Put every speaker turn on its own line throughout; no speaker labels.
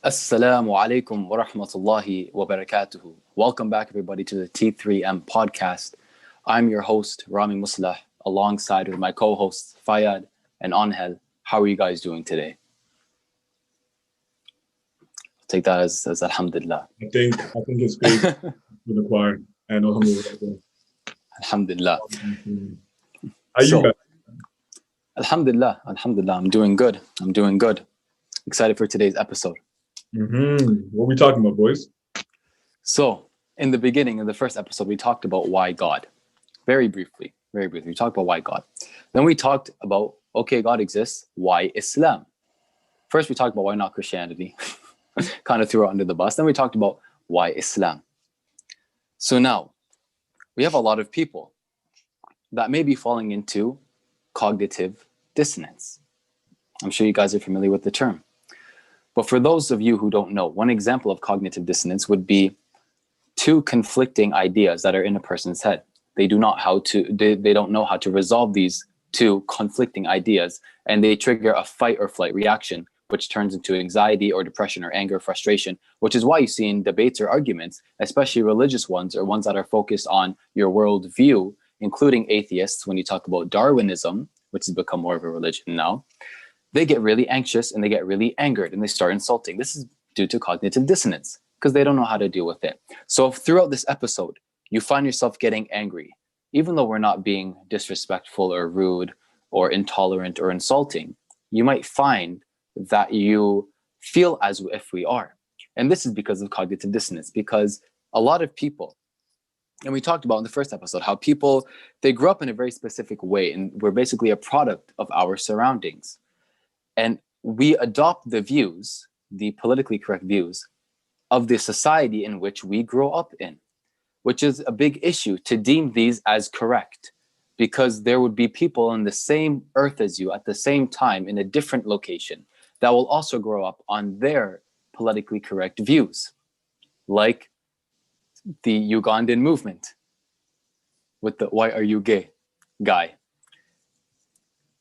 Assalamu alaikum wa rahmatullahi wa barakatuhu. Welcome back, everybody, to the T3M podcast. I'm your host, Rami Muslah, alongside with my co-hosts, Fayad and Anhel. How are you guys doing today? I'll take that as Alhamdulillah.
I think it's great for the choir and Alhamdulillah.
Alhamdulillah.
How you guys?
Alhamdulillah. I'm doing good. Excited for today's episode.
What are we talking about, boys?
So, in the beginning of the first episode, we talked about why God. Very briefly. We talked about why God. Then we talked about, okay, God exists. Why Islam? First, we talked about why not Christianity. Kind of threw it under the bus. Then we talked about why Islam. So now, we have a lot of people that may be falling into cognitive dissonance. I'm sure you guys are familiar with the term. But for those of you who don't know, one example of cognitive dissonance would be two conflicting ideas that are in a person's head. They don't know how to resolve these two conflicting ideas, and they trigger a fight or flight reaction, which turns into anxiety or depression or anger, frustration, which is why you see in debates or arguments, especially religious ones or ones that are focused on your worldview, including atheists, when you talk about Darwinism, which has become more of a religion now, they get really anxious and they get really angered and they start insulting. This is due to cognitive dissonance because they don't know how to deal with it. So if throughout this episode, you find yourself getting angry, even though we're not being disrespectful or rude or intolerant or insulting, you might find that you feel as if we are. And this is because of cognitive dissonance, because a lot of people, and we talked about in the first episode, how people, they grew up in a very specific way and we're basically a product of our surroundings. And we adopt the views, the politically correct views, of the society in which we grow up in, which is a big issue to deem these as correct, because there would be people on the same earth as you at the same time in a different location that will also grow up on their politically correct views, like the Ugandan movement with the "why are you gay" guy.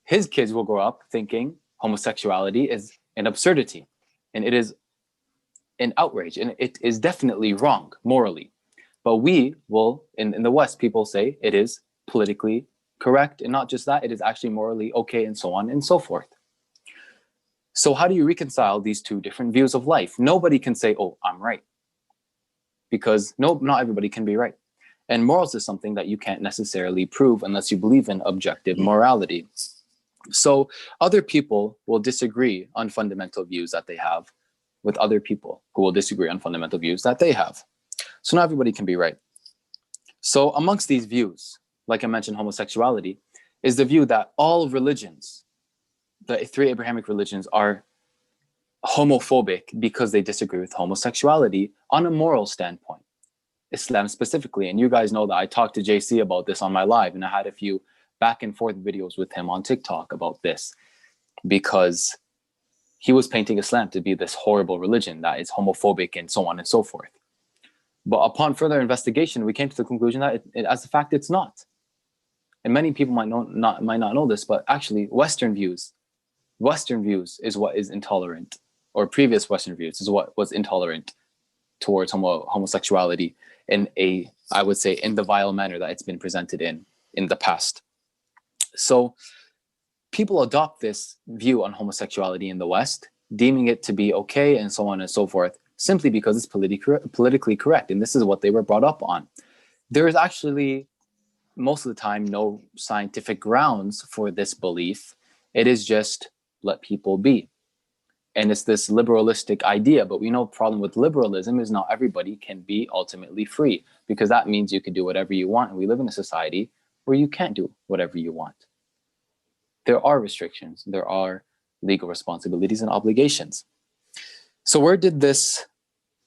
His kids will grow up thinking homosexuality is an absurdity, and it is an outrage, and it is definitely wrong morally. But we will, in the West, people say it is politically correct, and not just that, it is actually morally okay, and so on and so forth. So how do you reconcile these two different views of life? Nobody can say, oh, I'm right, because not everybody can be right. And morals is something that you can't necessarily prove unless you believe in objective morality. So other people will disagree on fundamental views that they have with other people who will disagree on fundamental views that they have. So not everybody can be right. So amongst these views, like I mentioned, homosexuality is the view that all religions, the three Abrahamic religions, are homophobic because they disagree with homosexuality on a moral standpoint. Islam specifically, and you guys know that I talked to JC about this on my live, and I had a few back and forth videos with him on TikTok about this, because he was painting Islam to be this horrible religion that is homophobic and so on and so forth. But upon further investigation, we came to the conclusion that as a fact, it's not. And many people might not know this, but actually Western views is what is intolerant, or previous Western views is what was intolerant towards homosexuality in I would say, in the vile manner that it's been presented in the past. So people adopt this view on homosexuality in the West, deeming it to be okay and so on and so forth, simply because it's politically correct. And this is what they were brought up on. There is actually, most of the time, no scientific grounds for this belief. It is just let people be. And it's this liberalistic idea, but we know the problem with liberalism is not everybody can be ultimately free, because that means you can do whatever you want. And we live in a society where you can't do whatever you want. There are restrictions, there are legal responsibilities and obligations. So where did this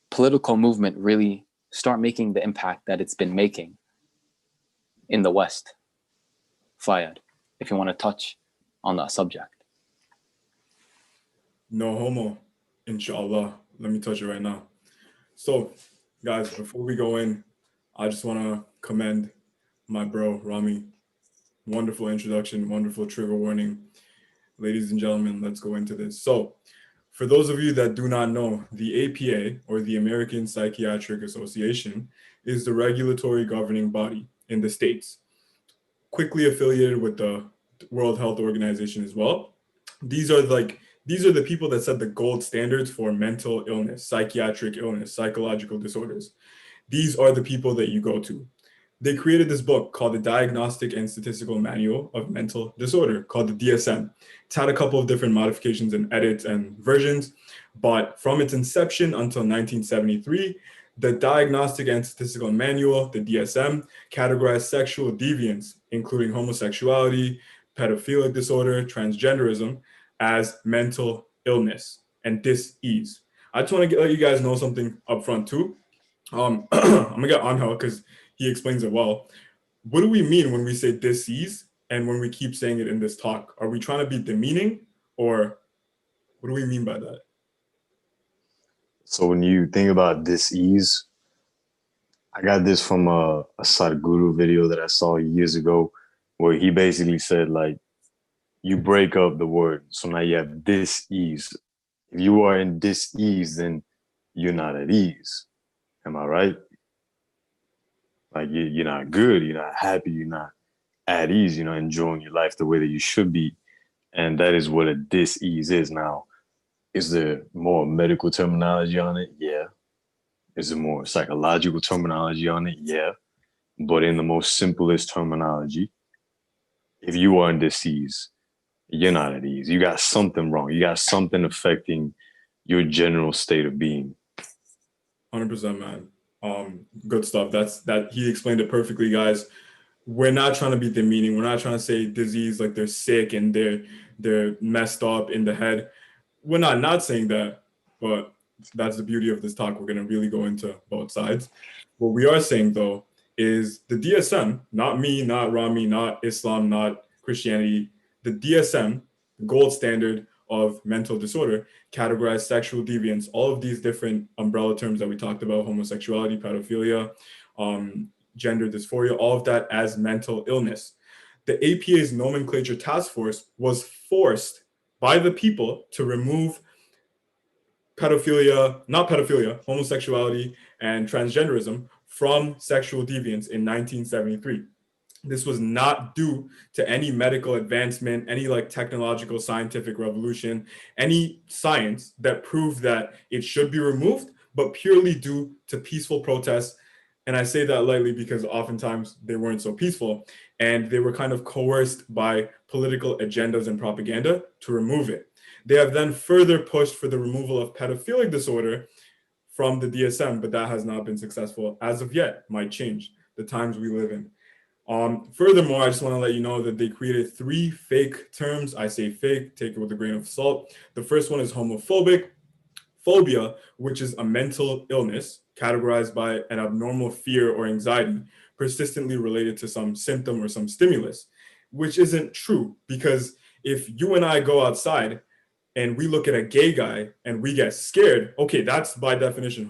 political movement really start making the impact that it's been making in the West? Fayad, if you want to touch on that subject.
No homo, inshallah. Let me touch it right now. So, guys, before we go in, I just want to commend my bro, Rami. Wonderful introduction, wonderful trigger warning. Ladies and gentlemen, let's go into this. So, For those of you that do not know, the APA, or the American Psychiatric Association, is the regulatory governing body in the States, quickly affiliated with the World Health Organization as well. These are the people that set the gold standards for mental illness, psychiatric illness, psychological disorders. These are the people that you go to. They created this book called the Diagnostic and Statistical Manual of Mental Disorder, called the DSM. It's had a couple of different modifications and edits and versions, but from its inception until 1973, the Diagnostic and Statistical Manual, the DSM, categorized sexual deviance, including homosexuality, pedophilic disorder, transgenderism, as mental illness and dis-ease. I just want to let you guys know something up front too. I'm gonna get Angel because he explains it well. What do we mean when we say dis-ease and when we keep saying it in this talk? Are we trying to be demeaning, or what do we mean by that?
So when you think about dis-ease, I got this from a Sadhguru video that I saw years ago, where he basically said, like, you break up the word. So now you have dis-ease. If you are in dis-ease, then you're not at ease. Am I right? Like you're not good, you're not happy, you're not at ease, you're not enjoying your life the way that you should be. And that is what a dis-ease is. Now, is there more medical terminology on it? Yeah. Is there more psychological terminology on it? Yeah. But in the most simplest terminology, if you are in dis-ease, you're not at ease. You got something wrong. You got something affecting your general state of being.
100%, man. Good stuff. That he explained it perfectly, guys. We're not trying to be demeaning. We're not trying to say disease like they're sick and they're messed up in the head. We're not saying that, but that's the beauty of this talk. We're going to really go into both sides. What we are saying, though, is the DSM, not me, not Rami, not Islam, not Christianity, the DSM, the gold standard of mental disorder, categorize sexual deviance, all of these different umbrella terms that we talked about, homosexuality, pedophilia, gender dysphoria, all of that as mental illness. The APA's nomenclature task force was forced by the people to remove homosexuality, and transgenderism from sexual deviance in 1973. This was not due to any medical advancement, any like technological scientific revolution, any science that proved that it should be removed, but purely due to peaceful protests. And I say that lightly because oftentimes they weren't so peaceful and they were kind of coerced by political agendas and propaganda to remove it. They have then further pushed for the removal of pedophilic disorder from the DSM, but that has not been successful as of yet. Might change the times we live in. Furthermore, I just want to let you know that they created 3 fake terms. I say fake, take it with a grain of salt. The first one is homophobic. Phobia, which is a mental illness categorized by an abnormal fear or anxiety persistently related to some symptom or some stimulus, which isn't true, because if you and I go outside and we look at a gay guy and we get scared, okay, that's by definition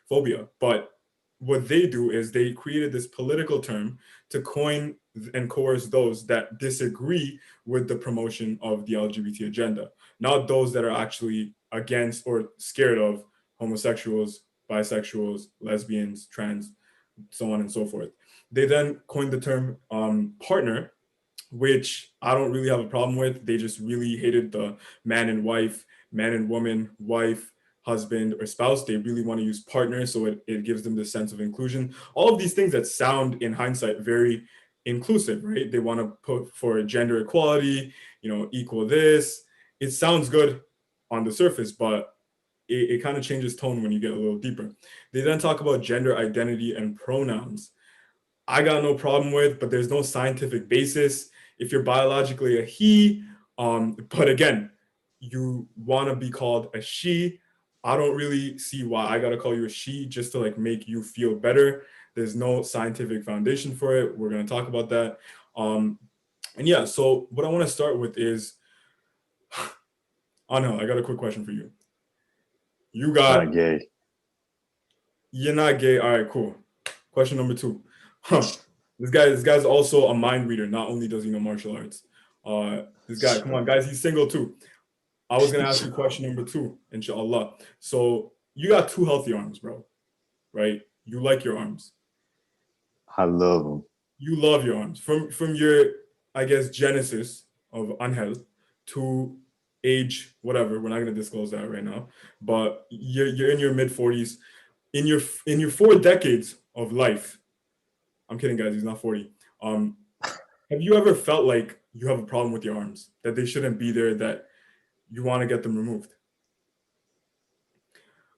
phobia. But what they do is they created this political term to coin and coerce those that disagree with the promotion of the LGBT agenda, not those that are actually against or scared of homosexuals, bisexuals, lesbians, trans, so on and so forth. They then coined the term partner, which I don't really have a problem with. They just really hated the man and wife, man and woman, wife, husband, or spouse. They really want to use partner, so it gives them this sense of inclusion. All of these things that sound in hindsight very inclusive, right? They want to put for gender equality, equal this. It sounds good on the surface, but it kind of changes tone when you get a little deeper. They then talk about gender identity and pronouns. I got no problem with, but there's no scientific basis. If you're biologically a he, but again, you want to be called a she, I don't really see why I got to call you a she just to like make you feel better. There's no scientific foundation for it. We're going to talk about that. And yeah, so what I want to start with is, Anil, I got a quick question for you. You got...
Not gay.
You're not gay. All right, cool. Question number 2. This guy's also a mind reader. Not only does he know martial arts. This guy, come on, guys, he's single too. I was gonna ask you question number 2, inshallah. So you got 2 healthy arms, bro, right? You like your arms.
I love them.
You love your arms. From your, I guess, genesis of unhealth to age, whatever. We're not gonna disclose that right now. But you're in your mid 40s. In your 4 decades of life. I'm kidding, guys. He's not 40. Have you ever felt like you have a problem with your arms, that they shouldn't be there, that you want to get them removed?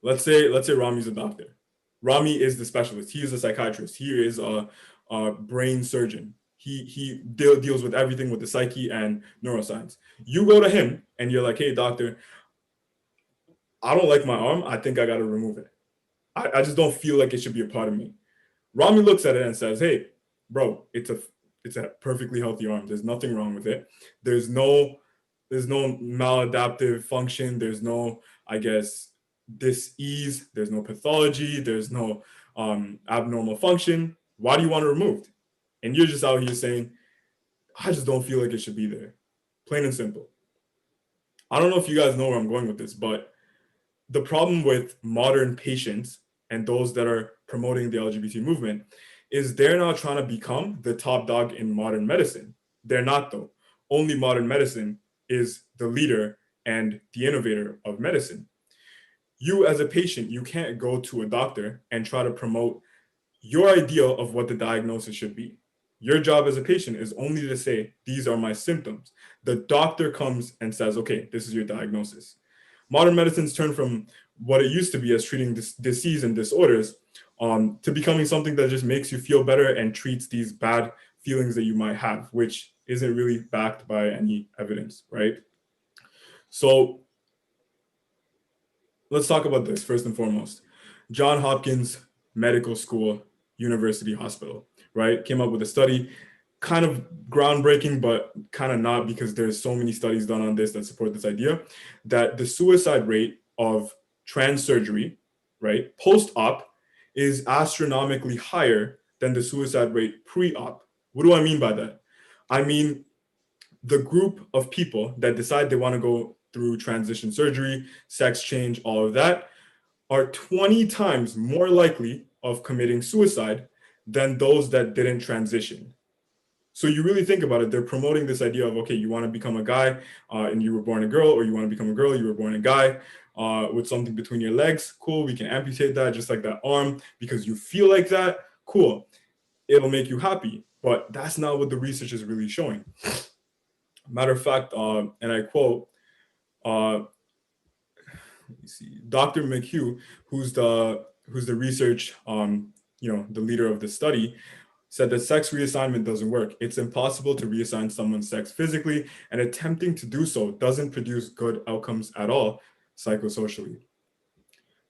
Let's say Rami's a doctor. Rami is the specialist. He is a psychiatrist. He is a brain surgeon. He deals with everything with the psyche and neuroscience. You go to him and you're like, hey, doctor, I don't like my arm. I think I got to remove it. I just don't feel like it should be a part of me. Rami looks at it and says, hey, bro, it's a perfectly healthy arm. There's nothing wrong with it. There's no maladaptive function. There's no, I guess, dis-ease. There's no pathology. There's no abnormal function. Why do you want it removed? And you're just out here saying, I just don't feel like it should be there. Plain and simple. I don't know if you guys know where I'm going with this, but the problem with modern patients and those that are promoting the LGBT movement is they're now trying to become the top dog in modern medicine. They're not, though. Only modern medicine is the leader and the innovator of medicine. You as a patient, you can't go to a doctor and try to promote your idea of what the diagnosis should be. Your job as a patient is only to say, these are my symptoms. The doctor comes and says, okay, this is your diagnosis. Modern medicine's turned from what it used to be as treating disease and disorders to becoming something that just makes you feel better and treats these bad feelings that you might have, which isn't really backed by any evidence, right? So let's talk about this first and foremost. Johns Hopkins Medical School, University Hospital, right? Came up with a study, kind of groundbreaking, but kind of not, because there's so many studies done on this that support this idea, that the suicide rate of trans surgery, right, post-op is astronomically higher than the suicide rate pre-op. What do I mean by that? I mean, the group of people that decide they want to go through transition surgery, sex change, all of that, are 20 times more likely of committing suicide than those that didn't transition. So you really think about it, they're promoting this idea of, okay, you want to become a guy and you were born a girl, or you want to become a girl, you were born a guy with something between your legs. Cool, we can amputate that, just like that arm, because you feel like that. Cool, it'll make you happy. But that's not what the research is really showing. Matter of fact, and I quote, let me see, Dr. McHugh, who's the research, the leader of the study, said that sex reassignment doesn't work. It's impossible to reassign someone's sex physically, and attempting to do so doesn't produce good outcomes at all psychosocially.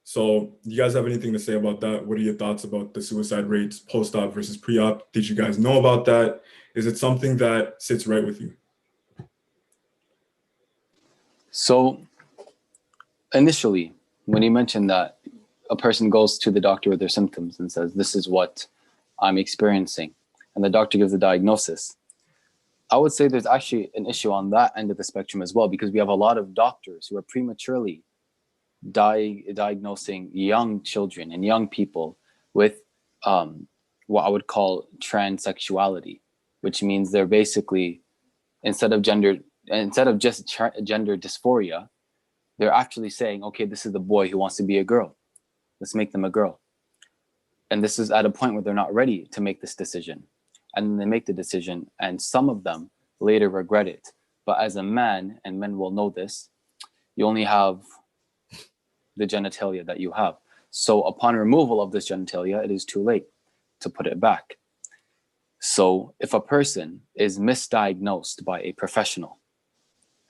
So do you guys have anything to say about that? What are your thoughts about the suicide rates post-op versus pre-op? Did you guys know about that? Is it something that sits right with you?
So initially, when you mentioned that a person goes to the doctor with their symptoms and says, this is what I'm experiencing, and the doctor gives a diagnosis, I would say there's actually an issue on that end of the spectrum as well, because we have a lot of doctors who are prematurely diagnosing young children and young people with what I would call transsexuality, which means they're basically, instead of just gender dysphoria, they're actually saying, okay, this is the boy who wants to be a girl. Let's make them a girl. And this is at a point where they're not ready to make this decision. And then they make the decision, and some of them later regret it. But as a man, and men will know this, you only have the genitalia that you have. So upon removal of this genitalia, it is too late to put it back. So if a person is misdiagnosed by a professional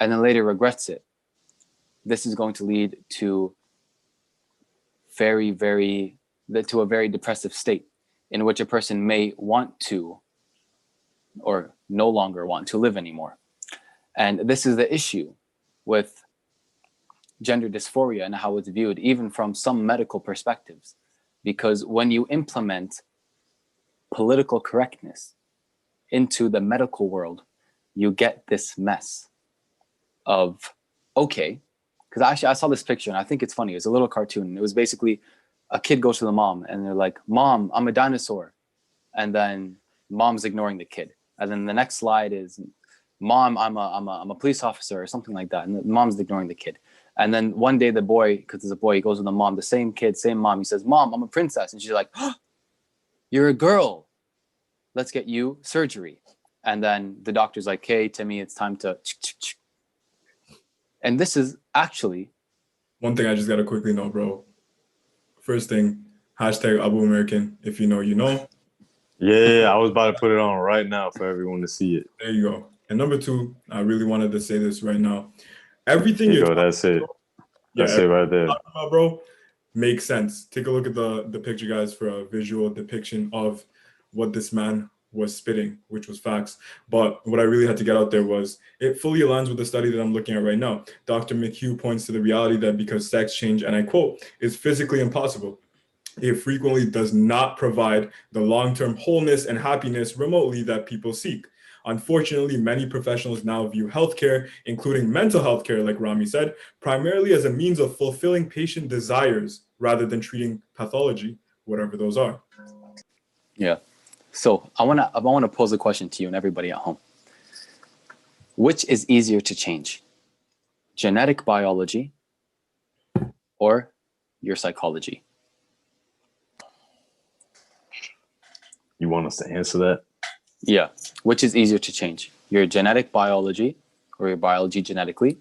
and then later regrets it, this is going to lead to a very depressive state, in which a person may want to or no longer want to live anymore. And this is the issue with gender dysphoria and how it's viewed, even from some medical perspectives. Because when you implement political correctness into the medical world, you get this mess of okay, because actually I saw this picture and I think it's funny. It's a little cartoon. It was basically a kid goes to the mom and they're like, "Mom, I'm a dinosaur," and then mom's ignoring the kid. And then the next slide is, "Mom, I'm a police officer," or something like that, and the mom's ignoring the kid. And then one day the boy, because there's a boy, he goes with the mom, the same kid, same mom. He says, "Mom, I'm a princess," and she's like, "Oh, you're a girl. Let's get you surgery." And then the doctor's like, "Hey, Timmy, it's time to." And this is actually
One thing I just gotta quickly know, bro. First thing, hashtag Abu American. If you know, you know.
Yeah, I was about to put it on right now for everyone to see it.
There you go. And number two, I really wanted to say this right now. Everything
Here you
you're
go. That's it.
yeah,
That's it right there.
talking about, bro, makes sense. Take a look at the picture, guys, for a visual depiction of what this man was spitting, which was facts. But what I really had to get out there was it fully aligns with the study that I'm looking at right now. Dr. McHugh points to the reality that because sex change, and I quote, is physically impossible, it frequently does not provide the long-term wholeness and happiness remotely that people seek. Unfortunately, many professionals now view healthcare, including mental health care, like Rami said, primarily as a means of fulfilling patient desires rather than treating pathology, whatever those are.
yeah. So I wanna pose a question to you and everybody at home. Which is easier to change? Genetic biology or your psychology?
You want us to answer that?
Yeah. Which is easier to change? Your genetic biology or your biology genetically?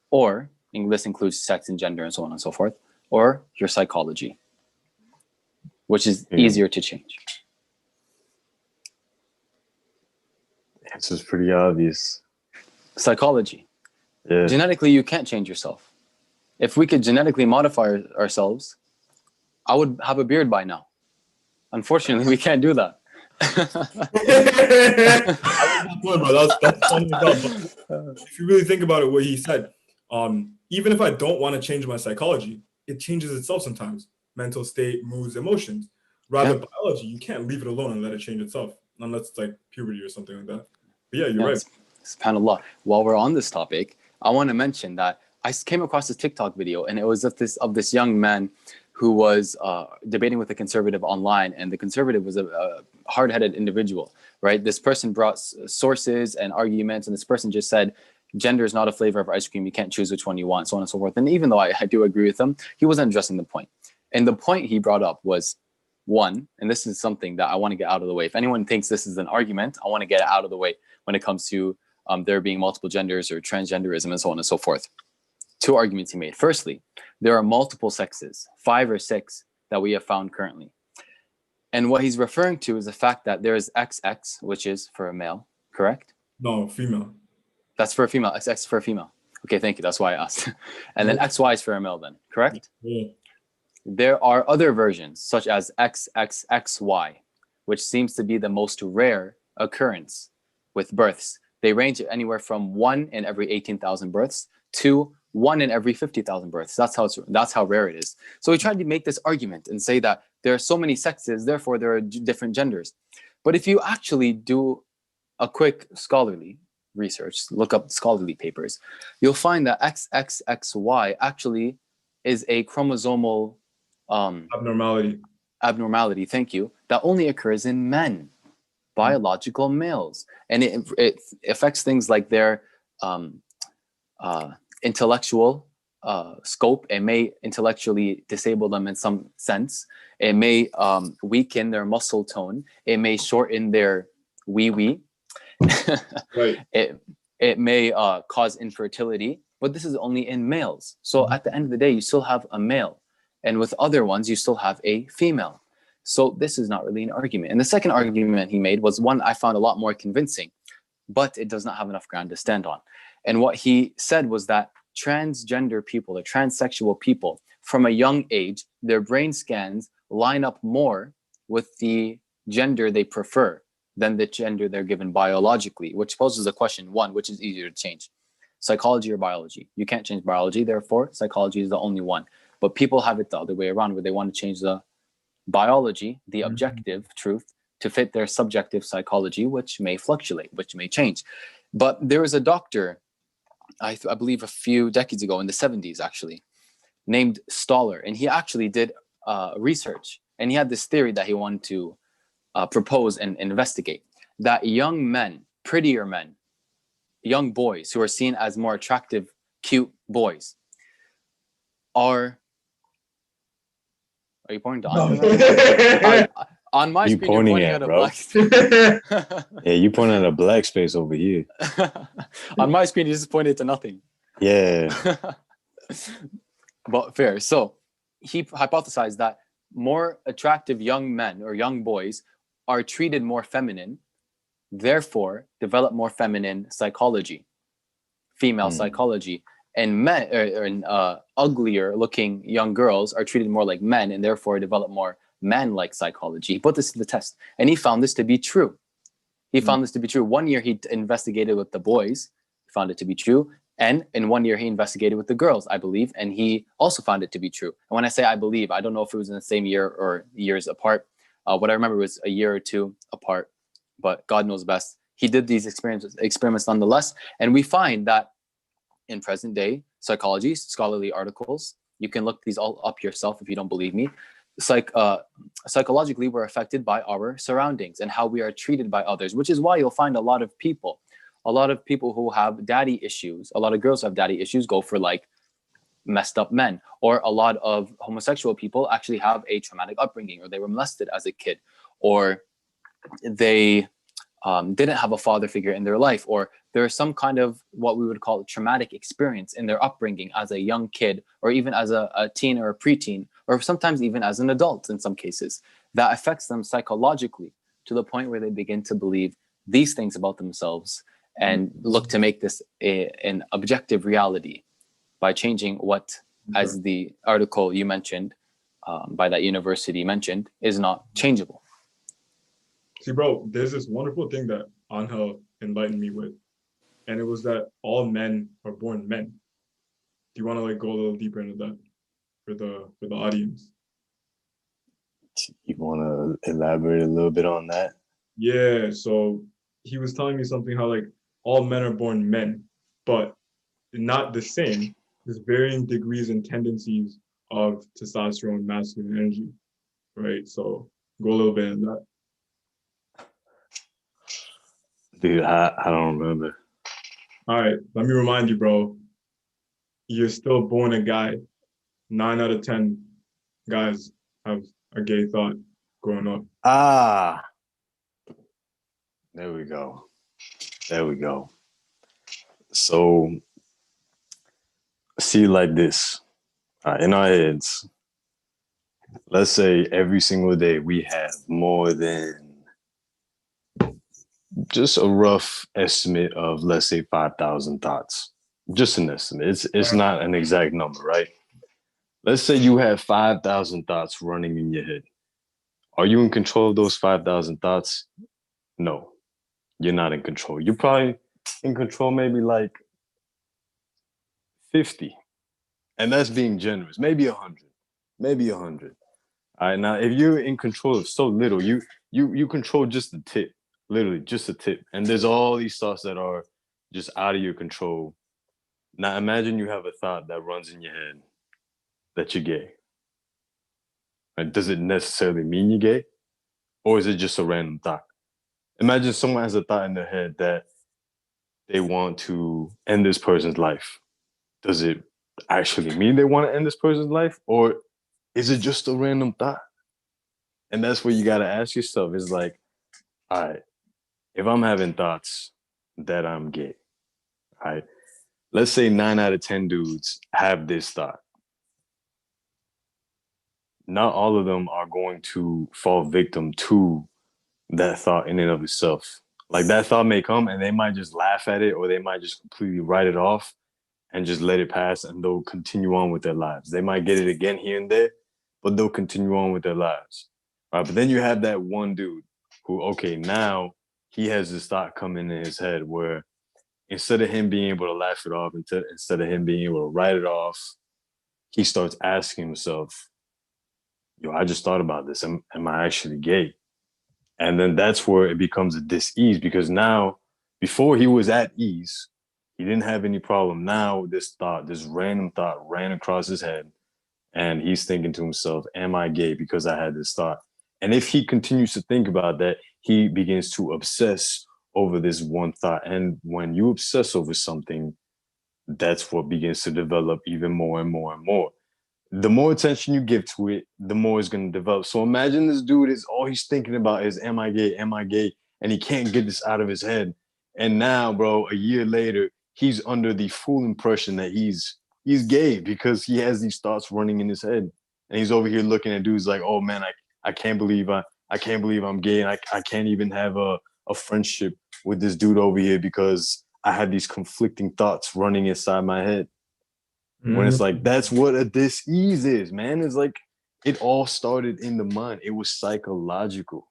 Or, and this includes sex and gender and so on and so forth, or your psychology? Which is easier to change?
The answer's pretty obvious.
Psychology.
Yeah.
Genetically, you can't change yourself. If we could genetically modify ourselves, I would have a beard by now. Unfortunately, we can't do that.
That's funny as well. But if you really think about it, what he said, even if I don't want to change my psychology, it changes itself sometimes. Mental state, moods, emotions. Rather, biology, you can't leave it alone and let it change itself, unless it's like puberty or something like that. But yeah, you're right.
SubhanAllah. While we're on this topic, I want to mention that I came across this TikTok video, and it was of this young man who was debating with a conservative online, and the conservative was a hard-headed individual, right? This person brought sources and arguments, and this person just said, gender is not a flavor of ice cream. You can't choose which one you want, so on and so forth. And even though I do agree with him, he wasn't addressing the point. And the point he brought up was, one, and this is something that I want to get out of the way. If anyone thinks this is an argument, I want to get it out of the way when it comes to there being multiple genders or transgenderism and so on and so forth. Two arguments he made. Firstly, there are multiple sexes, 5 or 6 that we have found currently. And what he's referring to is the fact that there is XX, which is for a male, correct?
No, female.
That's for a female, XX for a female. Okay, thank you. That's why I asked. And then XY is for a male then, correct?
Yeah.
There are other versions, such as XXXY, which seems to be the most rare occurrence with births. They range anywhere from 1 in every 18,000 births to 1 in every 50,000 births. That's how rare it is. So he tried to make this argument and say that there are so many sexes, therefore there are different genders. But if you actually do a quick scholarly research, look up scholarly papers, you'll find that XXXY actually is a chromosomal abnormality, thank you, that only occurs in men, biological males. And it affects things like their intellectual scope. It may intellectually disable them in some sense. It may weaken their muscle tone. It may shorten their wee.
Right.
It may cause infertility, but this is only in males. So at the end of the day, you still have a male. And with other ones, you still have a female. So this is not really an argument. And the second argument he made was one I found a lot more convincing, but it does not have enough ground to stand on. And what he said was that transgender people, or transsexual people, from a young age, their brain scans line up more with the gender they prefer than the gender they're given biologically, which poses a question, one, which is easier to change? Psychology or biology? You can't change biology, therefore psychology is the only one. But people have it the other way around, where they want to change the biology, the objective truth, to fit their subjective psychology, which may fluctuate, which may change. But there is a doctor I believe a few decades ago, in the 70s actually, named Stoller, and he actually did research, and he had this theory that he wanted to propose and investigate, that young men, prettier men, young boys who are seen as more attractive, cute boys, are you pointing to Andre right now? On my
You
screen, you're
pointing
pointing
at,
at a
bro?
black space.
Yeah, you pointing at a black space over here.
On my screen, you just pointed to nothing.
Yeah.
But fair. So he hypothesized that more attractive young men or young boys are treated more feminine, therefore develop more feminine psychology, female psychology, and men and uglier looking young girls are treated more like men and therefore develop more man-like psychology. He put this to the test, and he found this to be true. He found this to be true. 1 year he investigated with the boys, found it to be true. And in 1 year he investigated with the girls, I believe, and he also found it to be true. And when I say I believe, I don't know if it was in the same year or years apart. What I remember was a year or two apart, but God knows best. He did these experiments nonetheless. And we find that in present day psychology, scholarly articles, you can look these all up yourself if you don't believe me. Psychologically, we're affected by our surroundings and how we are treated by others, which is why you'll find a lot of people who have daddy issues, a lot of girls who have daddy issues go for like messed up men, or a lot of homosexual people actually have a traumatic upbringing, or they were molested as a kid, or they didn't have a father figure in their life, or there's some kind of what we would call a traumatic experience in their upbringing as a young kid, or even as a teen or a preteen, or sometimes even as an adult in some cases, that affects them psychologically to the point where they begin to believe these things about themselves and look to make this an objective reality by changing what, as the article you mentioned, by that university mentioned, is not changeable.
See, bro, there's this wonderful thing that Angel enlightened me with, and it was that all men are born men. Do you want to like go a little deeper into that for the audience?
You want to elaborate a little bit on that?
Yeah, so he was telling me something how like all men are born men, but not the same. There's varying degrees and tendencies of testosterone, masculine energy, right? So go a little bit into that.
Dude, I don't remember.
All right, let me remind you, bro. You're still born a guy. 9 out of 10 guys have a gay thought growing up.
Ah, there we go. There we go. So, see, like this, in our heads, let's say every single day we have more than just a rough estimate of, let's say, 5,000 thoughts. Just an estimate. It's not an exact number, right? Let's say you have 5,000 thoughts running in your head. Are you in control of those 5,000 thoughts? No, you're not in control. You're probably in control maybe like 50. And that's being generous. Maybe 100. Maybe 100. All right, now if you're in control of so little, you control just the tip, literally just the tip. And there's all these thoughts that are just out of your control. Now imagine you have a thought that runs in your head that you're gay. Right? Does it necessarily mean you're gay? Or is it just a random thought? Imagine someone has a thought in their head that they want to end this person's life. Does it actually mean they want to end this person's life? Or is it just a random thought? And that's where you got to ask yourself, is like, all right, if I'm having thoughts that I'm gay, all right, let's say 9 out of 10 dudes have this thought. Not all of them are going to fall victim to that thought in and of itself. Like that thought may come and they might just laugh at it, or they might just completely write it off and just let it pass, and they'll continue on with their lives. They might get it again here and there, but they'll continue on with their lives. All right, but then you have that one dude who, okay, now he has this thought coming in his head where instead of him being able to laugh it off, instead of him being able to write it off, he starts asking himself, yo, I just thought about this. Am I actually gay? And then that's where it becomes a dis-ease, because now, before he was at ease, He didn't have any problem. Now this random thought ran across his head, and he's thinking to himself, am I gay because I had this thought? And if he continues to think about that, he begins to obsess over this one thought. And when you obsess over something, that's what begins to develop even more and more and more. The more attention you give to it, the more it's going to develop. So imagine this dude is all he's thinking about is, am I gay? Am I gay? And he can't get this out of his head. And now, bro, a year later, he's under the full impression that he's gay because he has these thoughts running in his head. And he's over here looking at dudes like, oh man, I can't believe I can't believe I'm gay. And I can't even have a friendship with this dude over here because I had these conflicting thoughts running inside my head. When it's like, that's what a dis-ease is, man. It's like, it all started in the mind. It was psychological.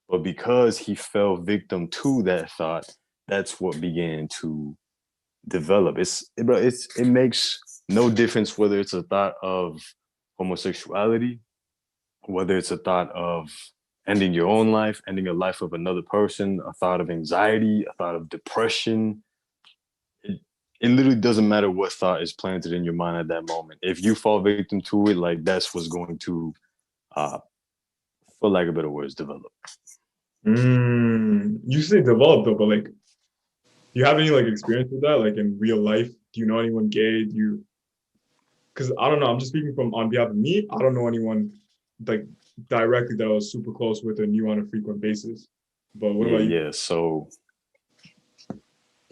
But because he fell victim to that thought, that's what began to develop. It makes no difference whether it's a thought of homosexuality, whether it's a thought of ending your own life, ending a life of another person, a thought of anxiety, a thought of depression. It literally doesn't matter what thought is planted in your mind at that moment. If you fall victim to it, like that's what's going to, for lack of better words, develop.
You say develop though, but like, do you have any like experience with that? Like in real life, do you know anyone gay? Do you? Because I don't know. I'm just speaking from on behalf of me. I don't know anyone like directly that I was super close with and knew on a frequent basis. But what about you?
Yeah. So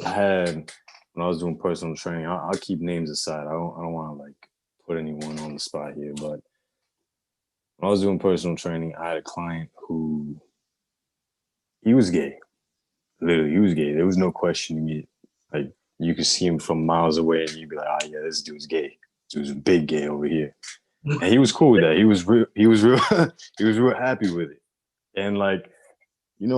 I had, when I was doing personal training, I'll keep names aside. I don't want to like put anyone on the spot here, but when I was doing personal training, I had a client who, he was gay. Literally, he was gay. There was no questioning it. Like, you could see him from miles away and you'd be like, yeah, this dude's gay. This dude's a big gay over here. And he was cool with that. He was real he was real happy with it. And like,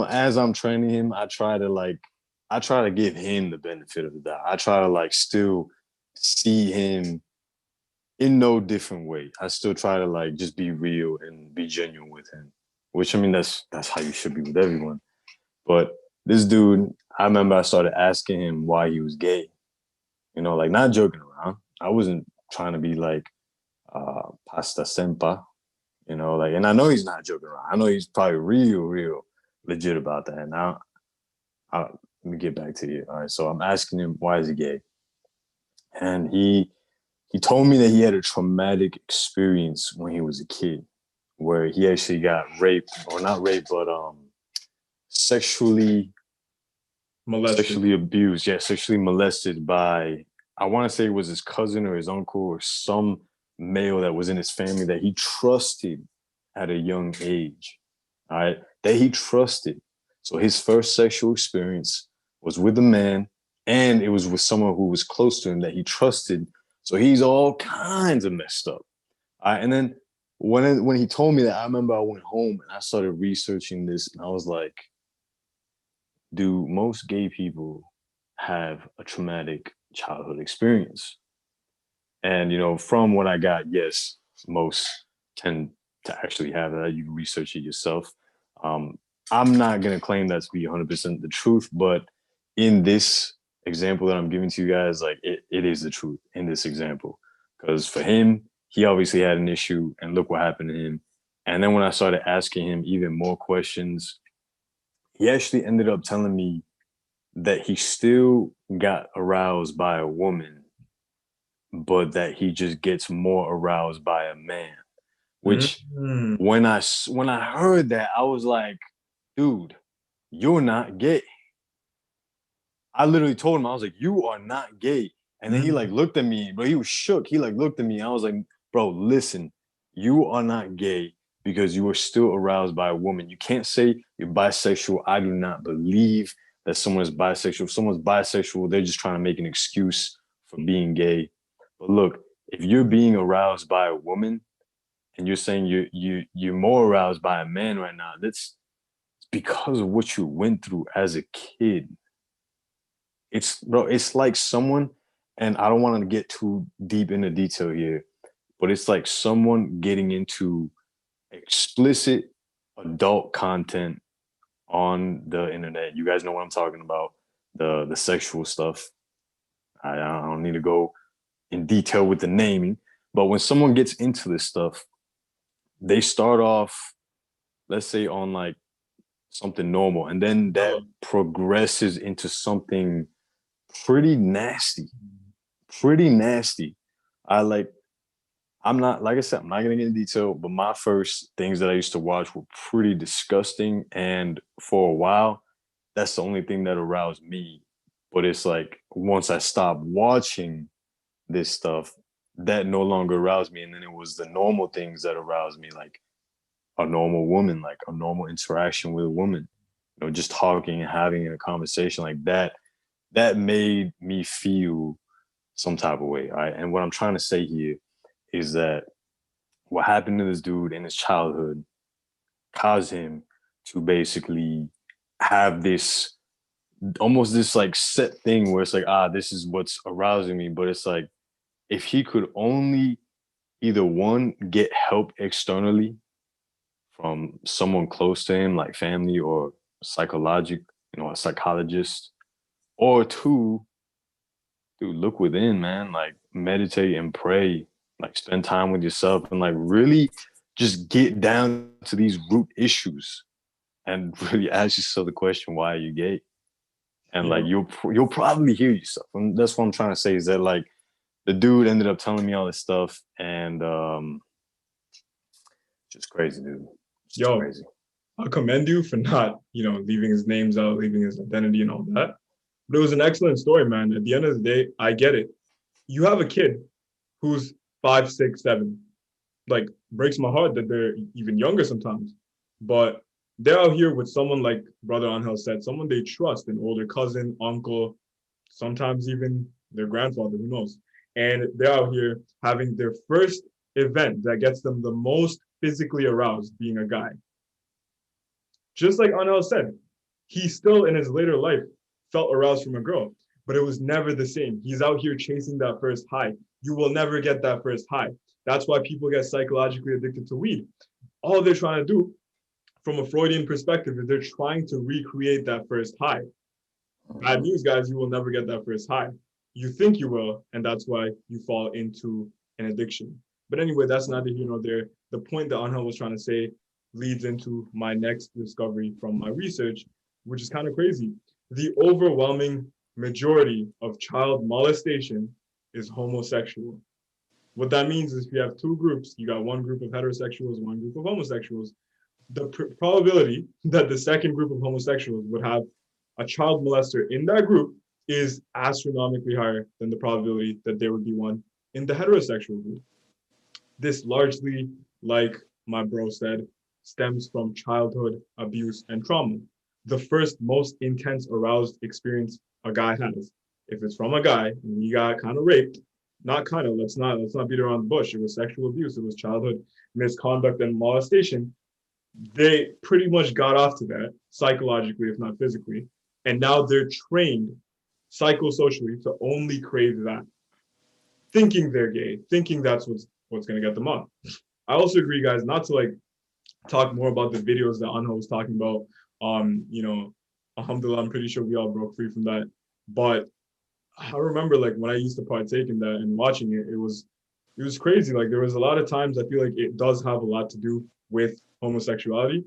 as I'm training him, I try to give him the benefit of the doubt. I try to like still see him in no different way. I still try to like just be real and be genuine with him. Which, I mean, that's how you should be with everyone. But this dude, I remember I started asking him why he was gay. Like not joking around. I wasn't trying to be like pasta sempa, like, and I know he's not joking around. I know he's probably real legit about that. Now, let me get back to you. All right, so I'm asking him why is he gay, and he told me that he had a traumatic experience when he was a kid, where he actually got raped, or not raped, but sexually abused. Yeah, sexually molested by, I want to say it was his cousin or his uncle or some male that was in his family that he trusted at a young age. All right, that he trusted. So his first sexual experience was with a man, and it was with someone who was close to him that he trusted. So he's all kinds of messed up. All right, and then when he told me that, I remember I went home and I started researching this, and I was like, do most gay people have a traumatic childhood experience? And, from what I got, yes, most tend to actually have that. You can research it yourself. I'm not going to claim that to be 100% the truth, but in this example that I'm giving to you guys, like it is the truth in this example. Because for him, he obviously had an issue, and look what happened to him. And then when I started asking him even more questions, he actually ended up telling me that he still got aroused by a woman, but that he just gets more aroused by a man. Which when I heard that, I was like, dude, you're not gay. I literally told him, I was like, you are not gay. And then he like looked at me, but he was shook. He like looked at me. I was like, bro, listen, you are not gay because you are still aroused by a woman. You can't say you're bisexual. I do not believe that someone is bisexual. If someone's bisexual, they're just trying to make an excuse for being gay. But look, if you're being aroused by a woman and you're saying you're more aroused by a man right now, that's because of what you went through as a kid. It's like someone, and I don't want to get too deep into detail here, but it's like someone getting into explicit adult content on the internet. You guys know what I'm talking about, the sexual stuff. I don't need to go in detail with the naming, but when someone gets into this stuff, they start off, let's say, on like something normal, and then that progresses into something pretty nasty. Pretty nasty. I like, I'm not, like I said, I'm not gonna get into detail, but my first things that I used to watch were pretty disgusting. And for a while, that's the only thing that aroused me. But it's like once I stopped watching this stuff, that no longer aroused me. And then it was the normal things that aroused me, like a normal woman, like a normal interaction with a woman, just talking and having a conversation like that. That made me feel some type of way. All right. And what I'm trying to say here is that what happened to this dude in his childhood caused him to basically have this almost this like set thing where it's like, this is what's arousing me. But it's like, if he could only either one, get help externally from someone close to him, like family or a psychologist, or two, dude, look within, man. Like meditate and pray, like spend time with yourself and like really just get down to these root issues and really ask yourself the question, why are you gay? And like you'll probably hear yourself. And that's what I'm trying to say, is that like the dude ended up telling me all this stuff, and just crazy, dude. Just crazy.
I commend you for not, leaving his names out, leaving his identity and all that. But it was an excellent story, man. At the end of the day, I get it. You have a kid who's 5, 6, 7. Like, breaks my heart that they're even younger sometimes. But they're out here with someone like Brother Angel said, someone they trust, an older cousin, uncle, sometimes even their grandfather, who knows. And they're out here having their first event that gets them the most physically aroused, being a guy. Just like Angel said, he still in his later life felt aroused from a girl, but it was never the same. He's out here chasing that first high. You will never get that first high. That's why people get psychologically addicted to weed. All they're trying to do, from a Freudian perspective, is they're trying to recreate that first high. Bad news, guys, you will never get that first high. You think you will, and that's why you fall into an addiction. But anyway, that's neither here nor there. The point that Angel was trying to say leads into my next discovery from my research, which is kind of crazy. The overwhelming majority of child molestation is homosexual. What that means is if you have two groups, you got one group of heterosexuals, one group of homosexuals, the probability that the second group of homosexuals would have a child molester in that group is astronomically higher than the probability that there would be one in the heterosexual group. This largely, like my bro said, stems from childhood abuse and trauma. The first most intense aroused experience a guy has, if it's from a guy and he got kind of raped, not kind of, let's not beat around the bush. It was sexual abuse, it was childhood misconduct and molestation. They pretty much got off to that psychologically, if not physically. And now they're trained psychosocially to only crave that, thinking they're gay, thinking that's what's going to get them up. I also agree, guys, not to like talk more about the videos that Angel was talking about. Alhamdulillah, I'm pretty sure we all broke free from that. But I remember like when I used to partake in that and watching it, it was crazy. Like there was a lot of times I feel like it does have a lot to do with homosexuality.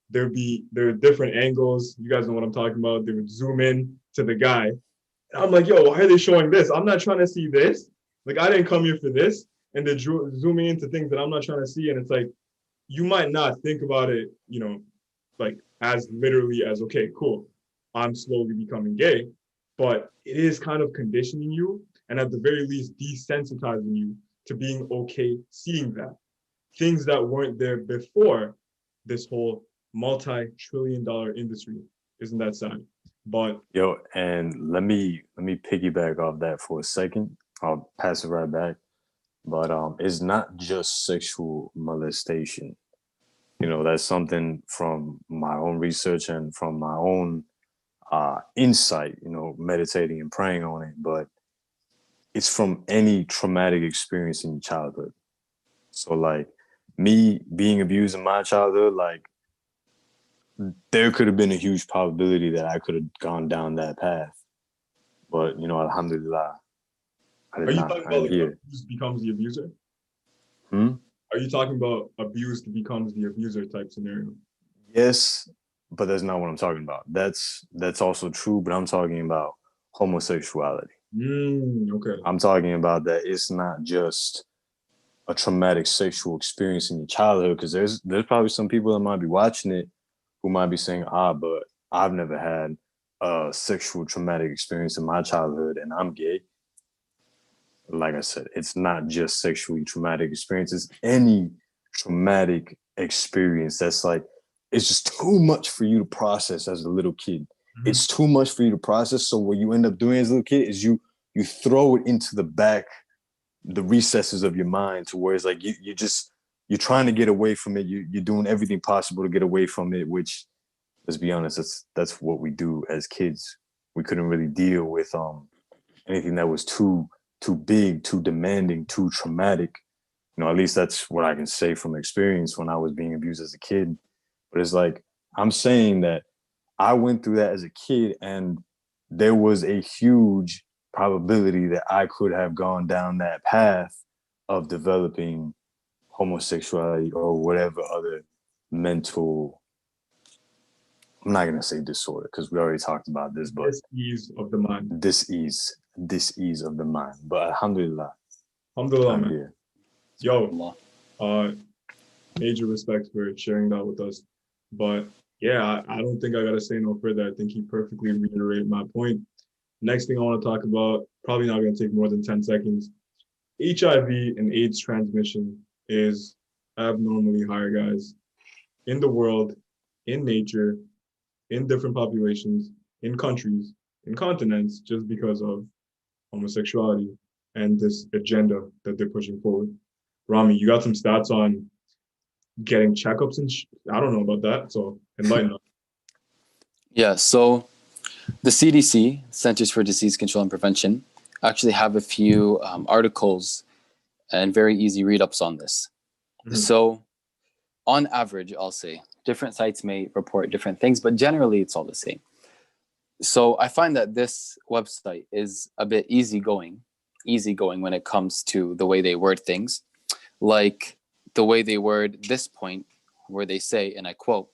There are different angles. You guys know what I'm talking about. They would zoom in to the guy. And I'm like, yo, why are they showing this? I'm not trying to see this. Like I didn't come here for this. And they're zooming into things that I'm not trying to see. And it's like, you might not think about it, like as literally as, okay, cool, I'm slowly becoming gay, but it is kind of conditioning you and at the very least desensitizing you to being okay seeing that. Things that weren't there before this whole multi-trillion-dollar industry. Isn't that sad? But
yo, and let me piggyback off that for a second. I'll pass it right back. But it's not just sexual molestation. That's something from my own research and from my own insight, meditating and praying on it. But it's from any traumatic experience in your childhood. So like me being abused in my childhood, like there could have been a huge probability that I could have gone down that path. But, alhamdulillah, I did
Are you
not.
talking
I
about
am
like
here.
abused becomes the abuser?
Hmm?
Are you talking about abused becomes the abuser type scenario?
Yes, but that's not what I'm talking about. That's also true, but I'm talking about homosexuality.
Okay.
I'm talking about that it's not just a traumatic sexual experience in your childhood, because there's probably some people that might be watching it who might be saying, but I've never had a sexual traumatic experience in my childhood and I'm gay. Like I said, it's not just sexually traumatic experiences. Any traumatic experience that's like, it's just too much for you to process as a little kid.
Mm-hmm.
It's too much for you to process. So what you end up doing as a little kid is you throw it into the recesses of your mind, to where it's like you're trying to get away from it. You're doing everything possible to get away from it, which, let's be honest, that's what we do as kids. We couldn't really deal with anything that was too big, too demanding, too traumatic. At least that's what I can say from experience when I was being abused as a kid. But it's like, I'm saying that I went through that as a kid, and there was a huge probability that I could have gone down that path of developing homosexuality or whatever other mental, I'm not going to say disorder because we already talked about this, but
Dis-ease of the mind.
dis-ease of the mind. But alhamdulillah,
Alhamdulillah,
I'm
man.
here.
Yo, major respect for sharing that with us. But yeah, I don't think I gotta say no further. I think he perfectly reiterated my point. Next thing I want to talk about, probably not gonna take more than 10 seconds. HIV and AIDS transmission is abnormally higher, guys, in the world, in nature, in different populations, in countries, in continents, just because of homosexuality and this agenda that they're pushing forward. Rami, you got some stats on getting checkups and I don't know about that, so enlighten us.
Yeah, so the CDC, Centers for Disease Control and Prevention, actually have a few articles and very easy read-ups on this. Mm-hmm. So on average, I'll say, different sites may report different things, but generally it's all the same. So I find that this website is a bit easygoing when it comes to the way they word things. Like the way they word this point, where they say, and I quote,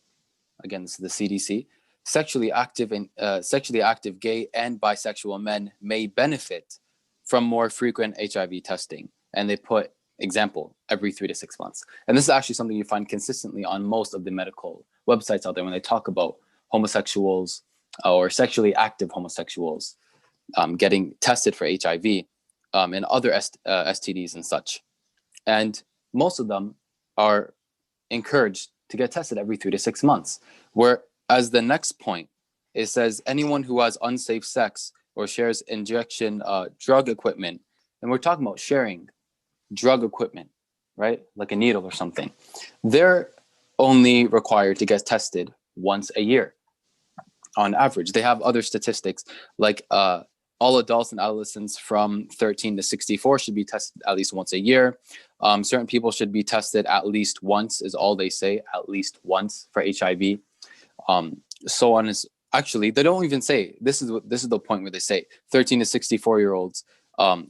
again, this is the CDC, sexually active gay and bisexual men may benefit from more frequent HIV testing. And they put example every 3 to 6 months. And this is actually something you find consistently on most of the medical websites out there when they talk about homosexuals or sexually active homosexuals getting tested for HIV and other STDs and such. And most of them are encouraged to get tested every 3 to 6 months. Whereas the next point, it says anyone who has unsafe sex or shares injection drug equipment, and we're talking about sharing drug equipment, right? Like a needle or something. They're only required to get tested once a year on average. They have other statistics like all adults and adolescents from 13 to 64 should be tested at least once a year. Certain people should be tested at least once is all they say, at least once for HIV. So on is actually, they don't even say, this is the point where they say 13 to 64-year-olds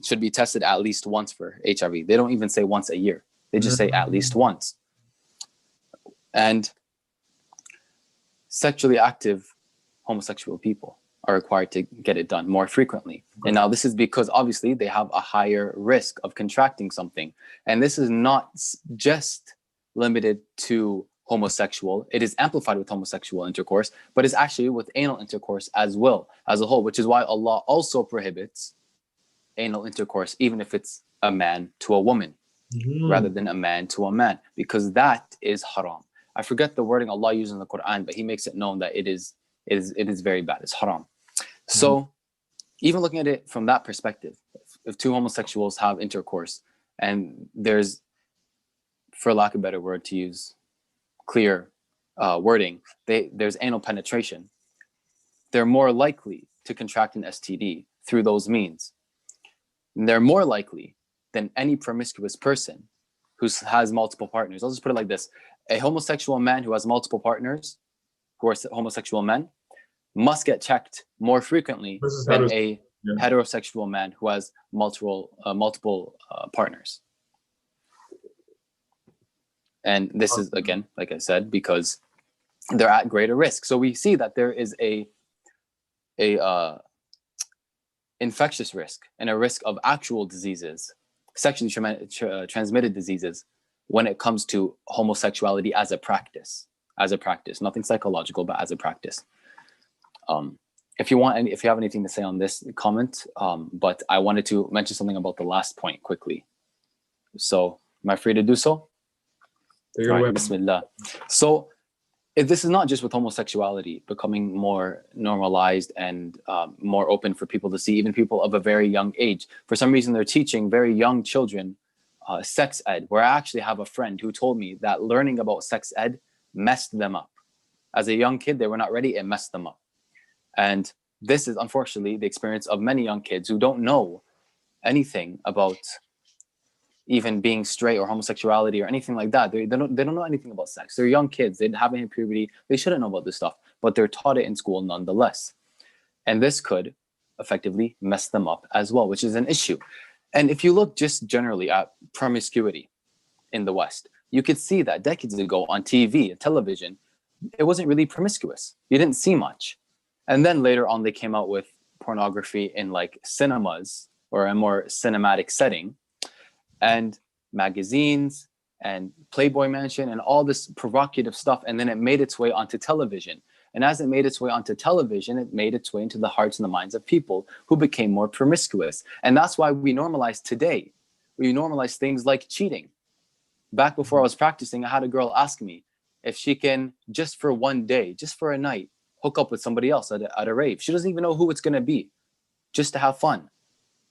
should be tested at least once for HIV. They don't even say once a year. They just say at least once. And sexually active homosexual people are required to get it done more frequently. And now this is because obviously they have a higher risk of contracting something. And this is not just limited to homosexual. It is amplified with homosexual intercourse, but it's actually with anal intercourse as well, as a whole, which is why Allah also prohibits anal intercourse, even if it's a man to a woman, rather than a man to a man, because that is haram. I forget the wording Allah uses in the Qur'an, but he makes it known that it is very bad. It's haram. So even looking at it from that perspective, if two homosexuals have intercourse and there's, for lack of a better word to use, clear wording, there's anal penetration, they're more likely to contract an STD through those means. And they're more likely than any promiscuous person who has multiple partners. I'll just put it like this. A homosexual man who has multiple partners, who are homosexual men, must get checked more frequently than a heterosexual man who has multiple partners. And this is, again, like I said, because they're at greater risk. So we see that there is a infectious risk and a risk of actual diseases, sexually transmitted diseases, when it comes to homosexuality as a practice, nothing psychological, but as a practice. If you have anything to say on this, comment. But I wanted to mention something about the last point quickly. So, am I free to do so? All right, Bismillah. So, this is not just with homosexuality becoming more normalized and more open for people to see, even people of a very young age. For some reason, they're teaching very young children sex ed, where I actually have a friend who told me that learning about sex ed messed them up. As a young kid, they were not ready, it messed them up. And this is unfortunately the experience of many young kids who don't know anything about even being straight or homosexuality or anything like that. They don't know anything about sex. They're young kids. They haven't hit puberty. They shouldn't know about this stuff, but they're taught it in school nonetheless. And this could effectively mess them up as well, which is an issue. And if you look just generally at promiscuity in the West, you could see that decades ago on TV, television, it wasn't really promiscuous. You didn't see much. And then later on, they came out with pornography in like cinemas or a more cinematic setting, and magazines and Playboy Mansion and all this provocative stuff. And then it made its way onto television. And as it made its way onto television, it made its way into the hearts and the minds of people who became more promiscuous. And that's why we normalize today. We normalize things like cheating. Back before I was practicing, I had a girl ask me if she can, just for one day, just for a night, hook up with somebody else at a rave. She doesn't even know who it's going to be, just to have fun.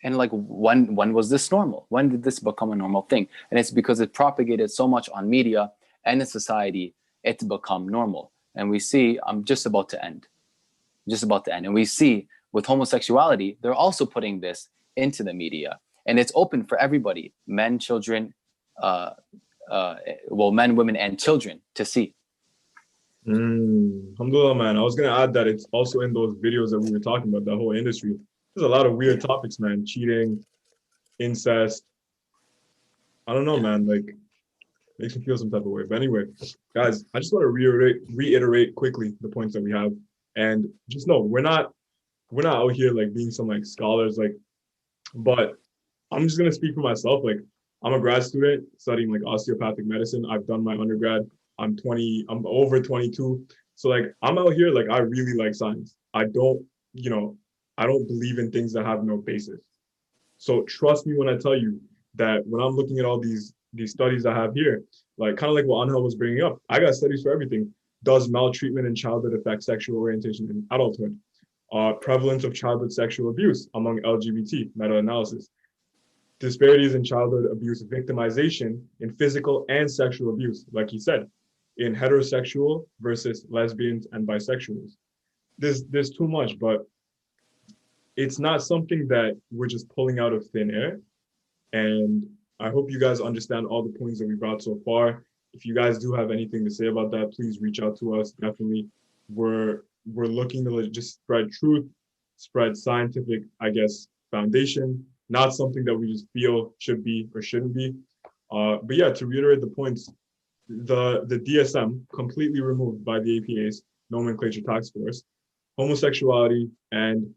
And like, when was this normal? When did this become a normal thing? And it's because it propagated so much on media and in society, it's become normal. And we see, I'm just about to end. And we see with homosexuality, they're also putting this into the media. And it's open for everybody, men, children, men, women, and children to see.
Alhamdulillah, man. I was going to add that it's also in those videos that we were talking about, the whole industry. There's a lot of weird topics, man. Cheating, incest. I don't know, man. Like, makes me feel some type of way. But anyway, guys, I just want to reiterate quickly the points that we have. And just know, we're not out here like being some like scholars, like, but I'm just going to speak for myself. Like, I'm a grad student studying like osteopathic medicine. I've done my undergrad. I'm over 22. So like, I'm out here, like, I really like science. I don't believe in things that have no basis. So trust me when I tell you that when I'm looking at all these studies I have here, like kind of like what Anhel was bringing up, I got studies for everything. Does maltreatment in childhood affect sexual orientation in adulthood? Prevalence of childhood sexual abuse among LGBT, meta-analysis. Disparities in childhood abuse victimization in physical and sexual abuse, like he said, in heterosexual versus lesbians and bisexuals. There's too much, but it's not something that we're just pulling out of thin air. And I hope you guys understand all the points that we brought so far. If you guys do have anything to say about that, please reach out to us. Definitely, we're looking to just spread truth, spread scientific, foundation, not something that we just feel should be or shouldn't be. But yeah, to reiterate the points, the DSM completely removed by the APA's nomenclature task force, homosexuality and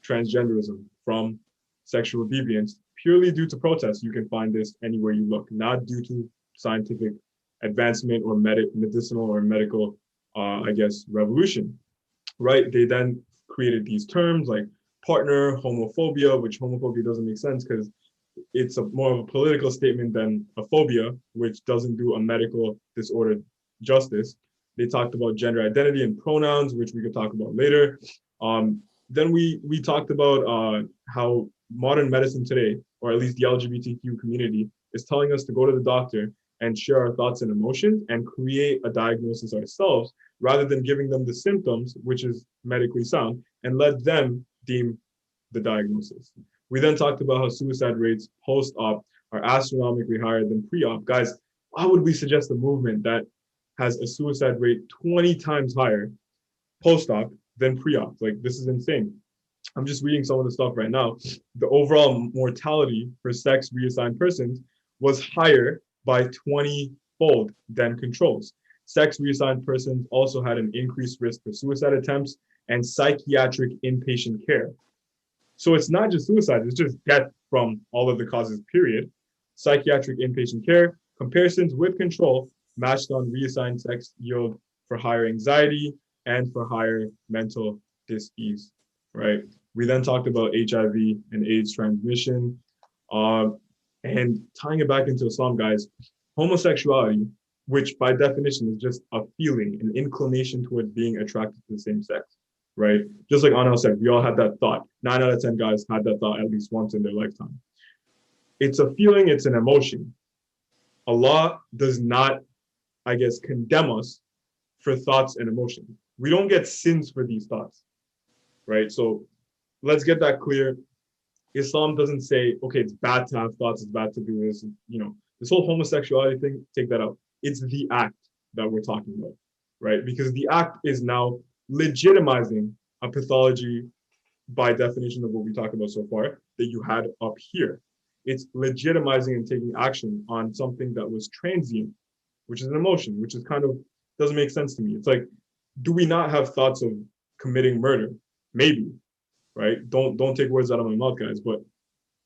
transgenderism from sexual deviance purely due to protests. You can find this anywhere you look, not due to scientific advancement or medicinal or medical, revolution, right? They then created these terms like partner homophobia, which homophobia doesn't make sense because it's more of a political statement than a phobia, which doesn't do a medical disorder justice. They talked about gender identity and pronouns, which we could talk about later. Then we talked about how modern medicine today, or at least the LGBTQ community, is telling us to go to the doctor and share our thoughts and emotions and create a diagnosis ourselves, rather than giving them the symptoms, which is medically sound, and let them deem the diagnosis. We then talked about how suicide rates post-op are astronomically higher than pre-op. Guys, why would we suggest a movement that has a suicide rate 20 times higher post-op than pre-op? Like, this is insane. I'm just reading some of the stuff right now. The overall mortality for sex reassigned persons was higher by 20-fold than controls. Sex reassigned persons also had an increased risk for suicide attempts and psychiatric inpatient care. So it's not just suicide, it's just death from all of the causes, period. Psychiatric inpatient care, comparisons with control matched on reassigned sex yield for higher anxiety and for higher mental dis-ease, right? We then talked about HIV and AIDS transmission. And tying it back into Islam, guys, homosexuality, which by definition is just a feeling, an inclination towards being attracted to the same sex, right? Just like Anil said, we all had that thought. 9 out of 10 guys had that thought at least once in their lifetime. It's a feeling, it's an emotion. Allah does not, I guess, condemn us for thoughts and emotions. We don't get sins for these thoughts, right? So let's get that clear. Islam doesn't say, okay, it's bad to have thoughts, it's bad to do this. You know, this whole homosexuality thing, take that out. It's the act that we're talking about, right? Because the act is now legitimizing a pathology by definition of what we talked about so far that you had up here. It's legitimizing and taking action on something that was transient, which is an emotion, which is kind of doesn't make sense to me. It's like, do we not have thoughts of committing murder? Maybe, right? Don't take words out of my mouth, guys, but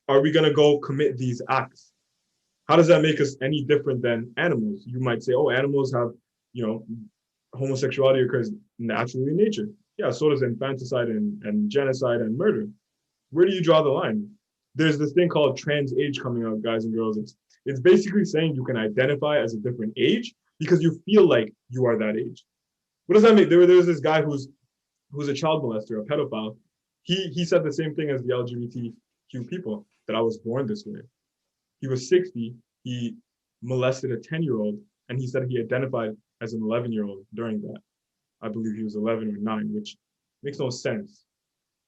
are we gonna go commit these acts? How does that make us any different than animals? You might say, oh, animals have, you know, homosexuality occurs naturally in nature. Yeah, so does infanticide and genocide and murder. Where do you draw the line? There's this thing called trans age coming out, guys and girls. It's basically saying you can identify as a different age because you feel like you are that age. What does that mean? There was this guy who's a child molester, a pedophile. He said the same thing as the LGBTQ people, that I was born this way. He was 60, he molested a 10-year-old, and he said he identified as an 11-year-old during that. I believe he was 11 or 9, which makes no sense.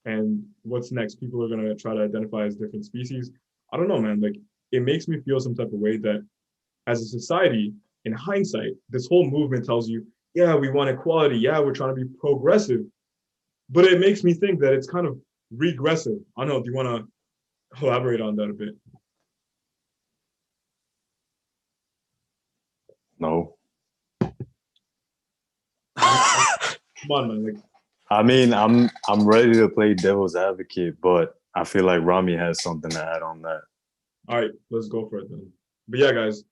And what's next? People are gonna try to identify as different species. I don't know, man. Like, it makes me feel some type of way that as a society, in hindsight, this whole movement tells you, yeah, we want equality. Yeah, we're trying to be progressive. But it makes me think that it's kind of regressive. I don't know, do you want to elaborate on that a bit?
No.
Come on, man. Like,
I mean, I'm ready to play devil's advocate, but I feel like Rami has something to add on that.
all right, let's go for it then. But yeah, guys,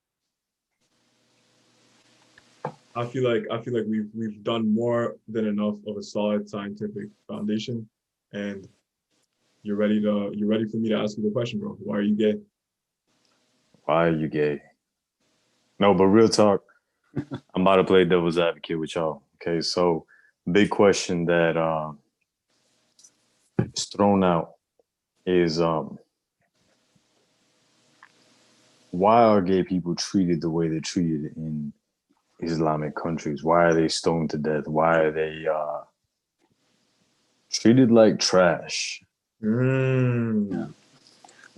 I feel like we've done more than enough of a solid scientific foundation, and you're ready for me to ask you the question, bro. Why are you gay?
Why are you gay? No, but real talk, I'm about to play devil's advocate with y'all. Okay, so big question that is thrown out is why are gay people treated the way they're treated in Islamic countries? Why are they stoned to death? Why are they treated like trash?
Yeah.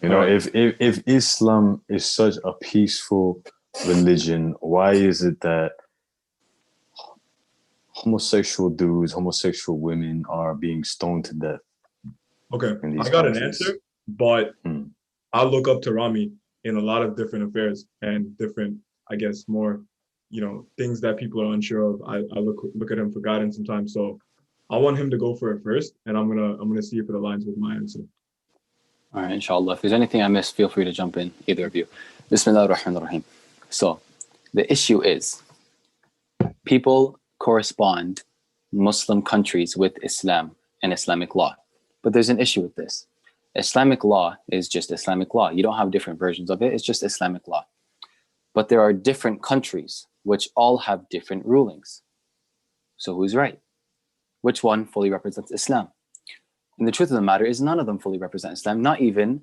You know, if Islam is such a peaceful religion, why is it that homosexual dudes, homosexual women are being stoned to death?
Okay, I got an answer, but I look up to Rami in a lot of different affairs and different, I guess, more, you know, things that people are unsure of. I look at him for guidance sometimes. So I want him to go for it first, and I'm gonna see if it aligns with my answer.
All right, inshallah. If there's anything I missed, feel free to jump in, either of you. Bismillah ar-Rahman ar-Rahim. So the issue is people correspond Muslim countries with Islam and Islamic law. But there's an issue with this. Islamic law is just Islamic law. You don't have different versions of it. It's just Islamic law. But there are different countries which all have different rulings. So who's right? Which one fully represents Islam? And the truth of the matter is none of them fully represent Islam, not even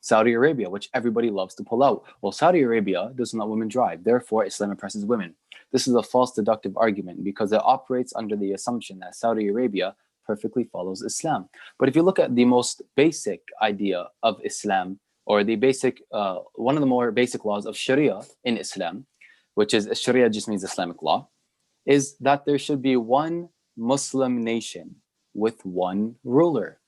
Saudi Arabia, which everybody loves to pull out. Well, Saudi Arabia doesn't let women drive. Therefore, Islam oppresses women. This is a false deductive argument because it operates under the assumption that Saudi Arabia perfectly follows Islam. But if you look at the most basic idea of Islam, or the basic, one of the more basic laws of Sharia in Islam, which is Sharia just means Islamic law, is that there should be one Muslim nation with one ruler.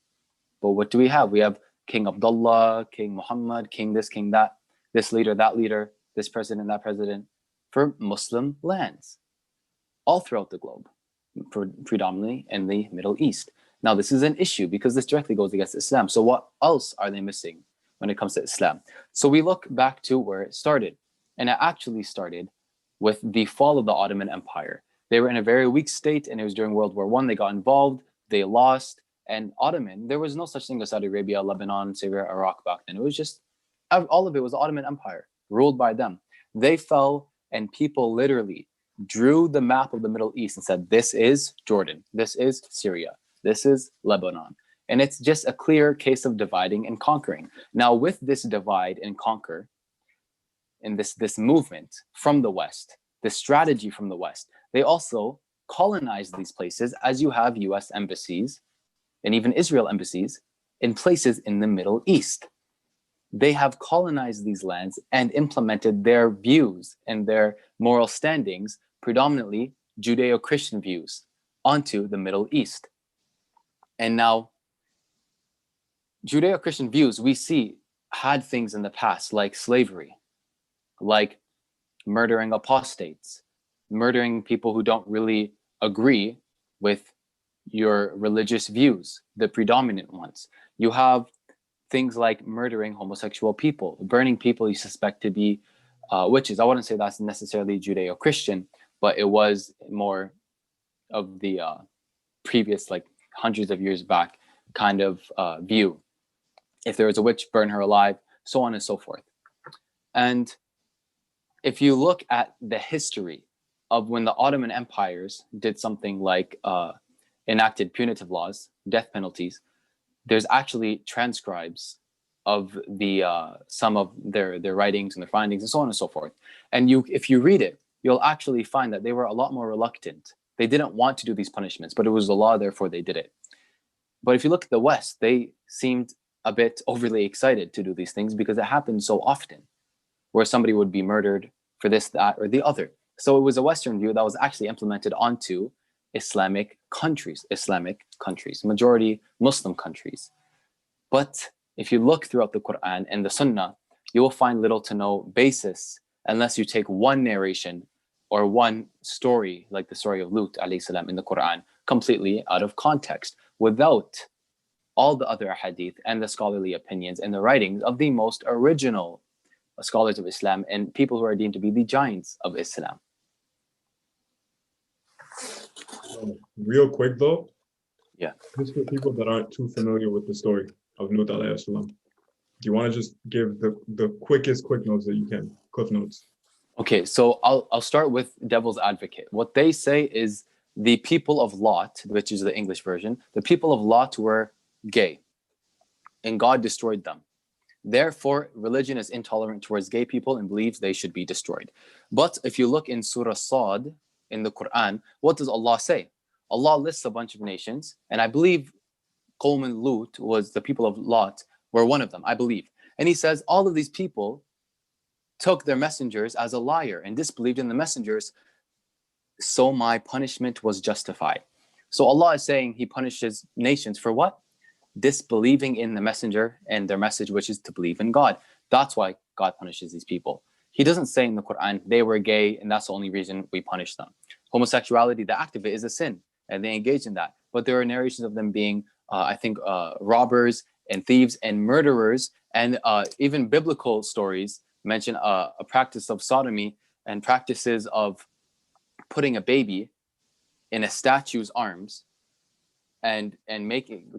But what do we have? We have King Abdullah, King Muhammad, King this, King that, this leader, that leader, this president, that president, for Muslim lands all throughout the globe, predominantly in the Middle East. Now, this is an issue because this directly goes against Islam. So what else are they missing when it comes to Islam? So we look back to where it started. And it actually started with the fall of the Ottoman Empire. They were in a very weak state, and it was during World War I. They got involved, they lost. And Ottoman, there was no such thing as Saudi Arabia, Lebanon, Syria, Iraq back then. It was just, all of it was the Ottoman Empire, ruled by them. They fell, and people literally drew the map of the Middle East and said, this is Jordan, this is Syria, this is Lebanon. And it's just a clear case of dividing and conquering. Now, with this divide and conquer, and this movement from the West, this strategy from the West, they also colonized these places, as you have US embassies and even Israel embassies in places in the Middle East. They have colonized these lands and implemented their views and their moral standings, predominantly Judeo-Christian views, onto the Middle East. And now, Judeo-Christian views we see had things in the past like slavery, like murdering apostates, murdering people who don't really agree with your religious views, the predominant ones. You have things like murdering homosexual people, burning people you suspect to be witches. I wouldn't say that's necessarily Judeo-Christian, but it was more of the previous, like hundreds of years back kind of view. If there was a witch, burn her alive, so on and so forth. And if you look at the history of when the Ottoman empires did something like enacted punitive laws, death penalties, there's actually transcribes of the some of their writings and their findings and so on and so forth. And if you read it, you'll actually find that they were a lot more reluctant. They didn't want to do these punishments, but it was the law, therefore they did it. But if you look at the West, they seemed a bit overly excited to do these things because it happened so often, where somebody would be murdered for this, that, or the other. So it was a Western view that was actually implemented onto Islamic countries, majority Muslim countries. But if you look throughout the Qur'an and the Sunnah, you will find little to no basis unless you take one narration or one story, like the story of Lut alayhi salam in the Qur'an, completely out of context, without all the other hadith and the scholarly opinions and the writings of the most original scholars of Islam and people who are deemed to be the giants of Islam.
Real quick though,
yeah,
just for people that aren't too familiar with the story of Lut alayhi salam, do you want to just give the quick notes that you can, cliff notes?
Okay, so I'll start with devil's advocate. What they say is the people of Lot, which is the English version, the people of Lot were gay, and God destroyed them. Therefore, religion is intolerant towards gay people and believes they should be destroyed. But if you look in Surah Sad in the Quran, what does Allah say? Allah lists a bunch of nations, and I believe Qawm and Lut was the people of Lot, were one of them, I believe. And he says all of these people took their messengers as a liar and disbelieved in the messengers, so my punishment was justified. So Allah is saying he punishes nations for what? Disbelieving in the messenger and their message, which is to believe in God. That's why God punishes these people. He doesn't say in the Quran they were gay and that's the only reason we punish them. Homosexuality, the act of it, is a sin, and they engage in that. But there are narrations of them being, robbers and thieves and murderers, and even biblical stories mention a practice of sodomy and practices of putting a baby in a statue's arms and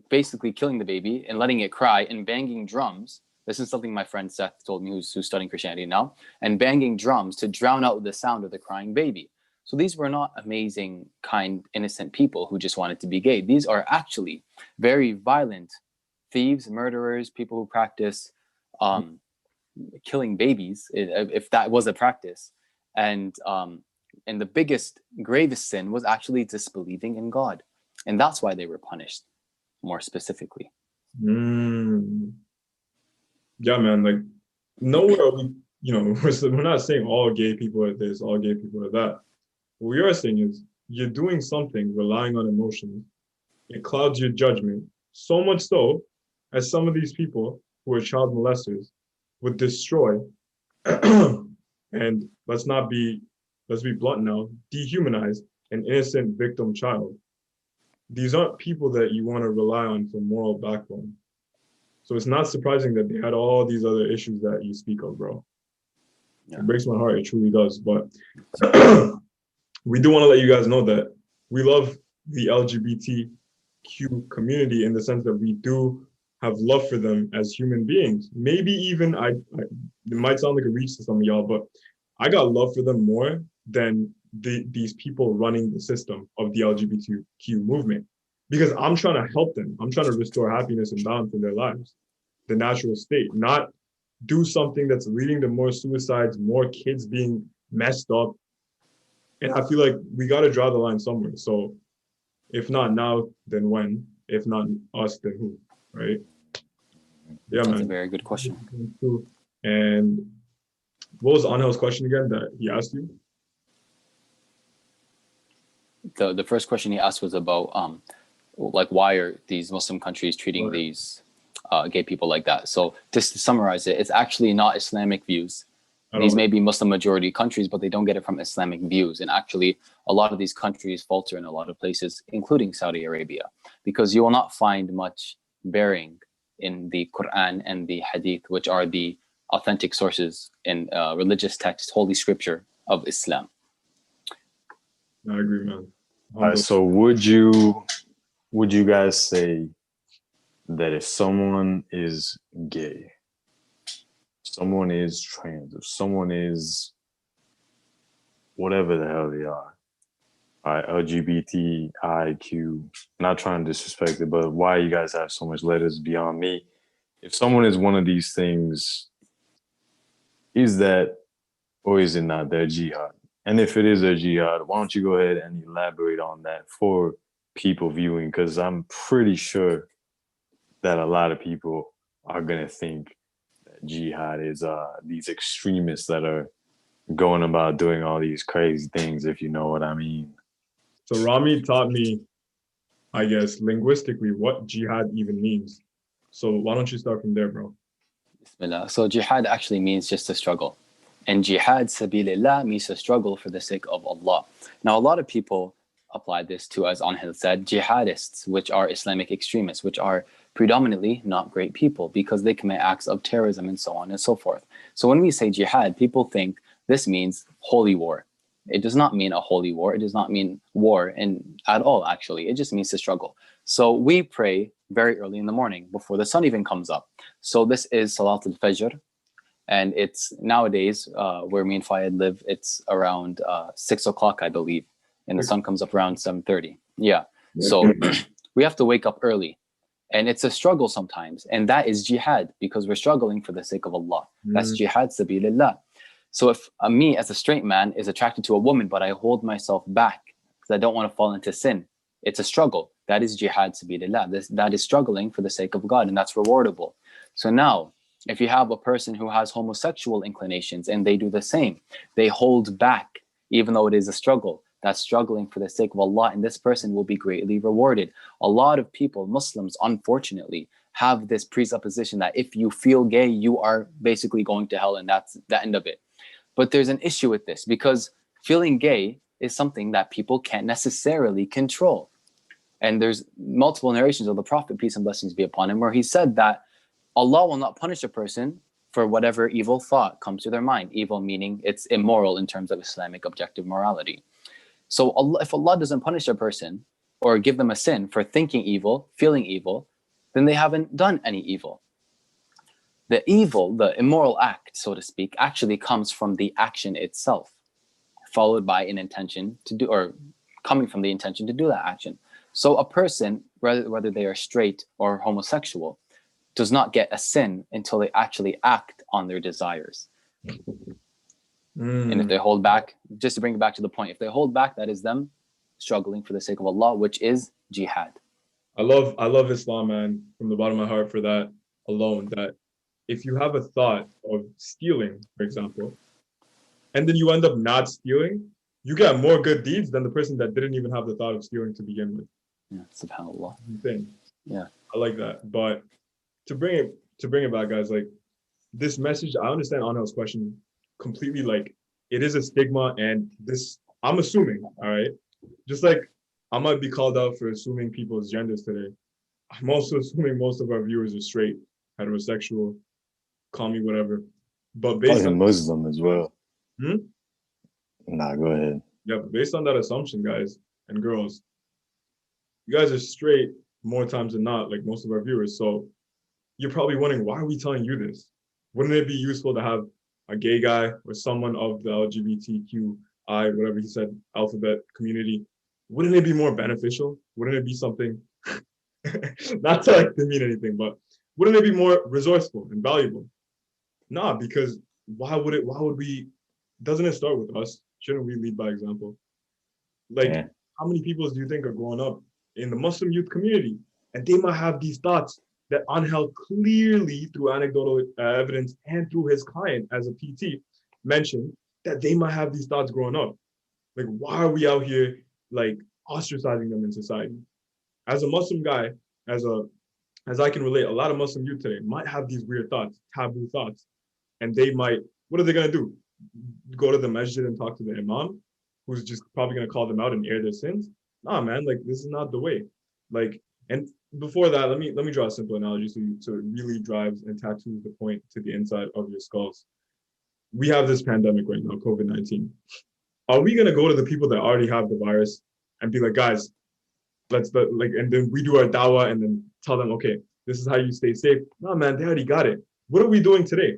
basically killing the baby and letting it cry and banging drums. This is something my friend Seth told me, who's studying Christianity now, and banging drums to drown out the sound of the crying baby. So these were not amazing, kind, innocent people who just wanted to be gay. These are actually very violent thieves, murderers, people who practice killing babies, if that was a practice. And the biggest, gravest sin was actually disbelieving in God. And that's why they were punished more specifically.
Yeah, man, like nowhere are we, we're not saying all gay people are this, all gay people are that. What we are saying is you're doing something relying on emotions. It clouds your judgment so much so as some of these people who are child molesters would destroy and let's be blunt now, dehumanize an innocent victim child. These aren't people that you want to rely on for moral backbone. So it's not surprising that they had all these other issues that you speak of, bro.
Yeah.
It breaks my heart, it truly does. But we do want to let you guys know that we love the LGBTQ community in the sense that we do have love for them as human beings. Maybe even it might sound like a reach to some of y'all, but I got love for them more than these people running the system of the LGBTQ movement, because I'm trying to help them. I'm trying to restore happiness and balance in their lives, the natural state, not do something that's leading to more suicides, more kids being messed up. And I feel like we got to draw the line somewhere. So if not now, then when? If not us, then who? Right? Yeah,
That's
man.
a very good question.
And what was Anhel's question again that he asked you?
The first question he asked was about like, why are these Muslim countries treating these gay people like that? So just to summarize it, it's actually not Islamic views. These may be Muslim majority countries, but they don't get it from Islamic views. And actually, a lot of these countries falter in a lot of places, including Saudi Arabia, because you will not find much bearing in the Qur'an and the Hadith, which are the authentic sources in religious text, holy scripture of Islam.
I agree, man.
All right, so would you guys say that if someone is gay, someone is trans, if someone is whatever the hell they are, right, LGBTIQ, not trying to disrespect it, but why you guys have so much letters beyond me? If someone is one of these things, is that, or is it not their jihad? And if it is a jihad, why don't you go ahead and elaborate on that for people viewing? Because I'm pretty sure that a lot of people are going to think that jihad is these extremists that are going about doing all these crazy things, if you know what I mean.
So Rami taught me, I guess, linguistically what jihad even means. So why don't you start from there, bro?
Bismillah. So jihad actually means just a struggle. And jihad sabilillah means a struggle for the sake of Allah. Now, a lot of people apply this to, as Anhel said, jihadists, which are Islamic extremists, which are predominantly not great people because they commit acts of terrorism and so on and so forth. So when we say jihad, people think this means holy war. It does not mean a holy war. It does not mean war at all, actually. It just means to struggle. So we pray very early in the morning before the sun even comes up. So this is Salat al-Fajr. And it's nowadays where me and Fayed live, it's around 6 o'clock, I believe. And the sun comes up around 7:30. Yeah. So we have to wake up early. And it's a struggle sometimes. And that is jihad because we're struggling for the sake of Allah. That's jihad sabilillah. So if me as a straight man is attracted to a woman, but I hold myself back because I don't want to fall into sin, it's a struggle. That is jihad sabilillah. That is struggling for the sake of God, and that's rewardable. So now, if you have a person who has homosexual inclinations and they do the same, they hold back, even though it is a struggle. That's struggling for the sake of Allah, and this person will be greatly rewarded. A lot of people, Muslims, unfortunately, have this presupposition that if you feel gay, you are basically going to hell, and that's the end of it. But there's an issue with this because feeling gay is something that people can't necessarily control. And there's multiple narrations of the Prophet, peace and blessings be upon him, where he said that Allah will not punish a person for whatever evil thought comes to their mind. Evil meaning it's immoral in terms of Islamic objective morality. So Allah, if Allah doesn't punish a person or give them a sin for thinking evil, feeling evil, then they haven't done any evil. The evil, the immoral act, so to speak, actually comes from the action itself, followed by an intention to do, or coming from the intention to do that action. So a person, whether they are straight or homosexual, does not get a sin until they actually act on their desires. And if they hold back, just to bring it back to the point, if they hold back, that is them struggling for the sake of Allah, which is jihad.
I love Islam, man, from the bottom of my heart for that alone, that if you have a thought of stealing, for example, and then you end up not stealing, you get more good deeds than the person that didn't even have the thought of stealing to begin with.
Yeah, subhanAllah.
Insane.
Yeah.
I like that. But to bring it back, guys, like this message, I understand Anel's question completely. Like it is a stigma, and this I'm assuming, all right, just like I might be called out for assuming people's genders today. I'm also assuming most of our viewers are straight, heterosexual, call me whatever. But based
Probably
on
Muslim as well.
Hmm?
Nah, go ahead.
Yeah, but based on that assumption, guys and girls, you guys are straight more times than not, like most of our viewers. So you're probably wondering, why are we telling you this? Wouldn't it be useful to have a gay guy or someone of the LGBTQI, whatever he said, alphabet community? Wouldn't it be more beneficial? Wouldn't it be something, not to like to mean anything, but wouldn't it be more resourceful and valuable? Nah, because why would we, doesn't it start with us? Shouldn't we lead by example? Like,
Yeah.
how many people do you think are growing up in the Muslim youth community and they might have these thoughts that Angel clearly through anecdotal evidence and through his client as a PT mentioned that they might have these thoughts growing up. Like, why are we out here like ostracizing them in society? As a Muslim guy, as I can relate, a lot of Muslim youth today might have these weird thoughts, taboo thoughts, and they might. What are they gonna do? Go to the masjid and talk to the imam, who's just probably gonna call them out and air their sins? Nah, man, like this is not the way. Like, and before that, let me draw a simple analogy so it really drives and tattoos the point to the inside of your skulls. We have this pandemic right now, COVID-19. Are we gonna go to the people that already have the virus and be like, guys, and then we do our dawah and then tell them, okay, this is how you stay safe? No, man, they already got it. What are we doing today?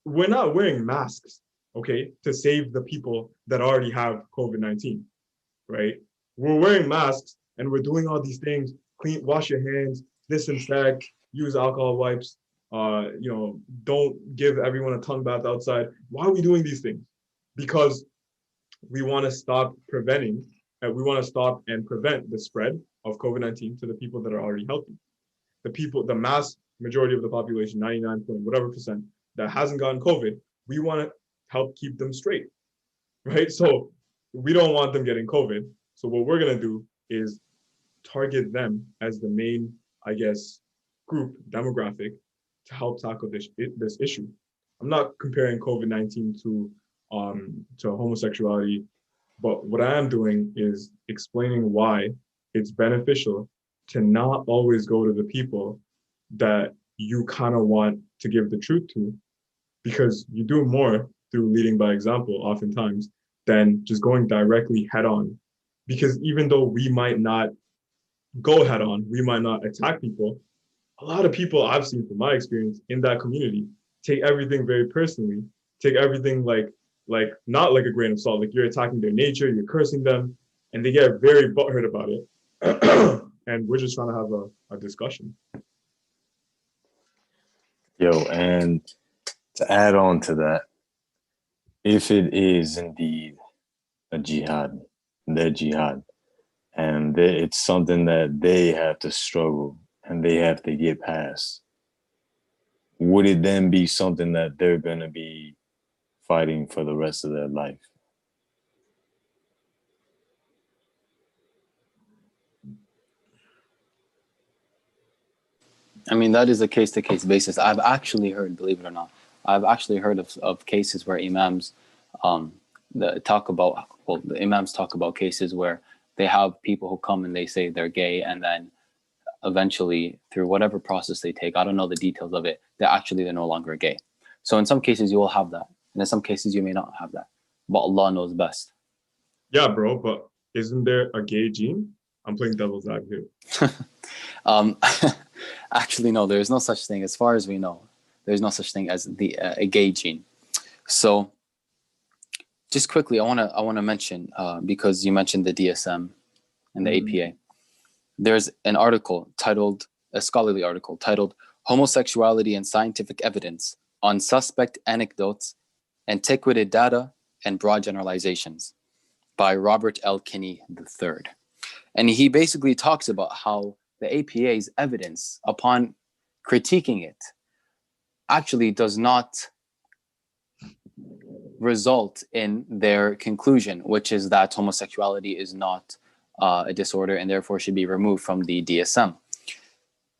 We're not wearing masks, okay, to save the people that already have COVID-19, right? We're wearing masks and we're doing all these things, wash your hands, disinfect, use alcohol wipes, don't give everyone a tongue bath outside. Why are we doing these things? Because we want to stop and prevent the spread of COVID-19 to the people that are already healthy. The mass majority of the population, 99 point whatever percent, that hasn't gotten COVID, we want to help keep them straight, right? So we don't want them getting COVID. So what we're going to do is target them as the main, I guess, group demographic to help tackle this issue. I'm not comparing COVID-19 to homosexuality, but what I am doing is explaining why it's beneficial to not always go to the people that you kind of want to give the truth to, because you do more through leading by example oftentimes than just going directly head on. Because even though we might not go head on, we might not attack people, a lot of people I've seen from my experience in that community take everything very personally, take everything like not like a grain of salt, like you're attacking their nature, you're cursing them, and they get very butthurt about it. And we're just trying to have a discussion.
Yo, and to add on to that, if it is indeed a jihad, their jihad, and it's something that they have to struggle and they have to get past, would it then be something that they're going to be fighting for the rest of their life?
I mean, that is a case-to-case basis. I've actually heard, believe it or not, I've actually heard of cases where imams the imams talk about cases where they have people who come and they say they're gay, and then eventually through whatever process they take, I don't know the details of it, they're no longer gay. So in some cases you will have that, and in some cases you may not have that, but Allah knows best.
Yeah, bro, but isn't there a gay gene? I'm playing devil's advocate.
Actually, no, there's no such thing. As far as we know, there's no such thing as a gay gene. So just quickly, I want to mention, because you mentioned the DSM and the APA. There's an article a scholarly article titled Homosexuality and Scientific Evidence on Suspect Anecdotes, Antiquated Data, and Broad Generalizations by Robert L. Kinney III. And he basically talks about how the APA's evidence, upon critiquing it, actually does not result in their conclusion, which is that homosexuality is not a disorder and therefore should be removed from the DSM.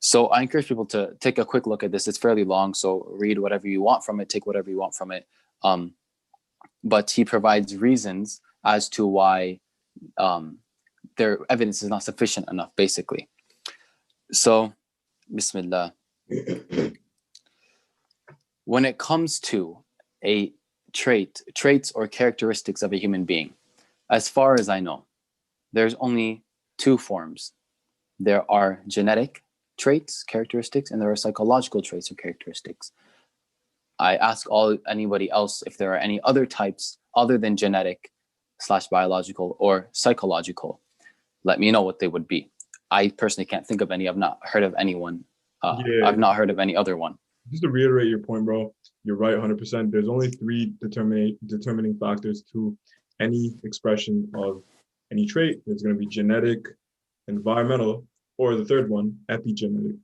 So I encourage people to take a quick look at this. It's fairly long, so read whatever you want from it, take whatever you want from it. But he provides reasons as to why their evidence is not sufficient enough, basically. So, Bismillah. When it comes to a traits or characteristics of a human being, as far as I know, there's only two forms. There are genetic traits, characteristics, and there are psychological traits or characteristics. I ask anybody else if there are any other types other than genetic / biological or psychological. Let me know what they would be. I personally can't think of any. I've not heard of anyone. I've not heard of any other one.
Just to reiterate your point, bro, you're right 100%. There's only three determining factors to any expression of any trait. There's going to be genetic, environmental, or the third one, epigenetic,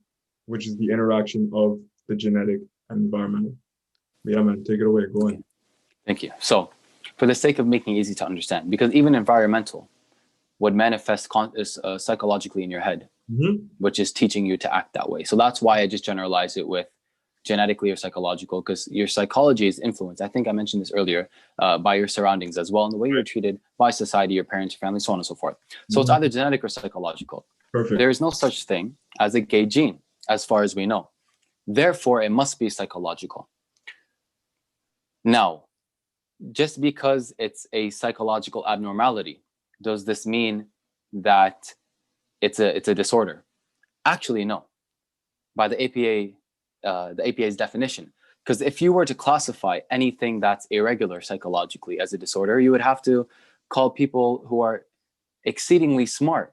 which is the interaction of the genetic and environmental. Yeah, man, take it away. Go on.
Thank you. So, for the sake of making it easy to understand, because even environmental would manifest psychologically in your head, which is teaching you to act that way. So that's why I just generalize it with genetically or psychological, because your psychology is influenced, I think I mentioned this earlier, by your surroundings as well, and the way you're treated by society, your parents, your family, so on and so forth. So it's either genetic or psychological.
Perfect.
There is no such thing as a gay gene, as far as we know. Therefore, it must be psychological. Now, just because it's a psychological abnormality, does this mean that it's a disorder? Actually, no. By the APA's definition, because if you were to classify anything that's irregular psychologically as a disorder, you would have to call people who are exceedingly smart.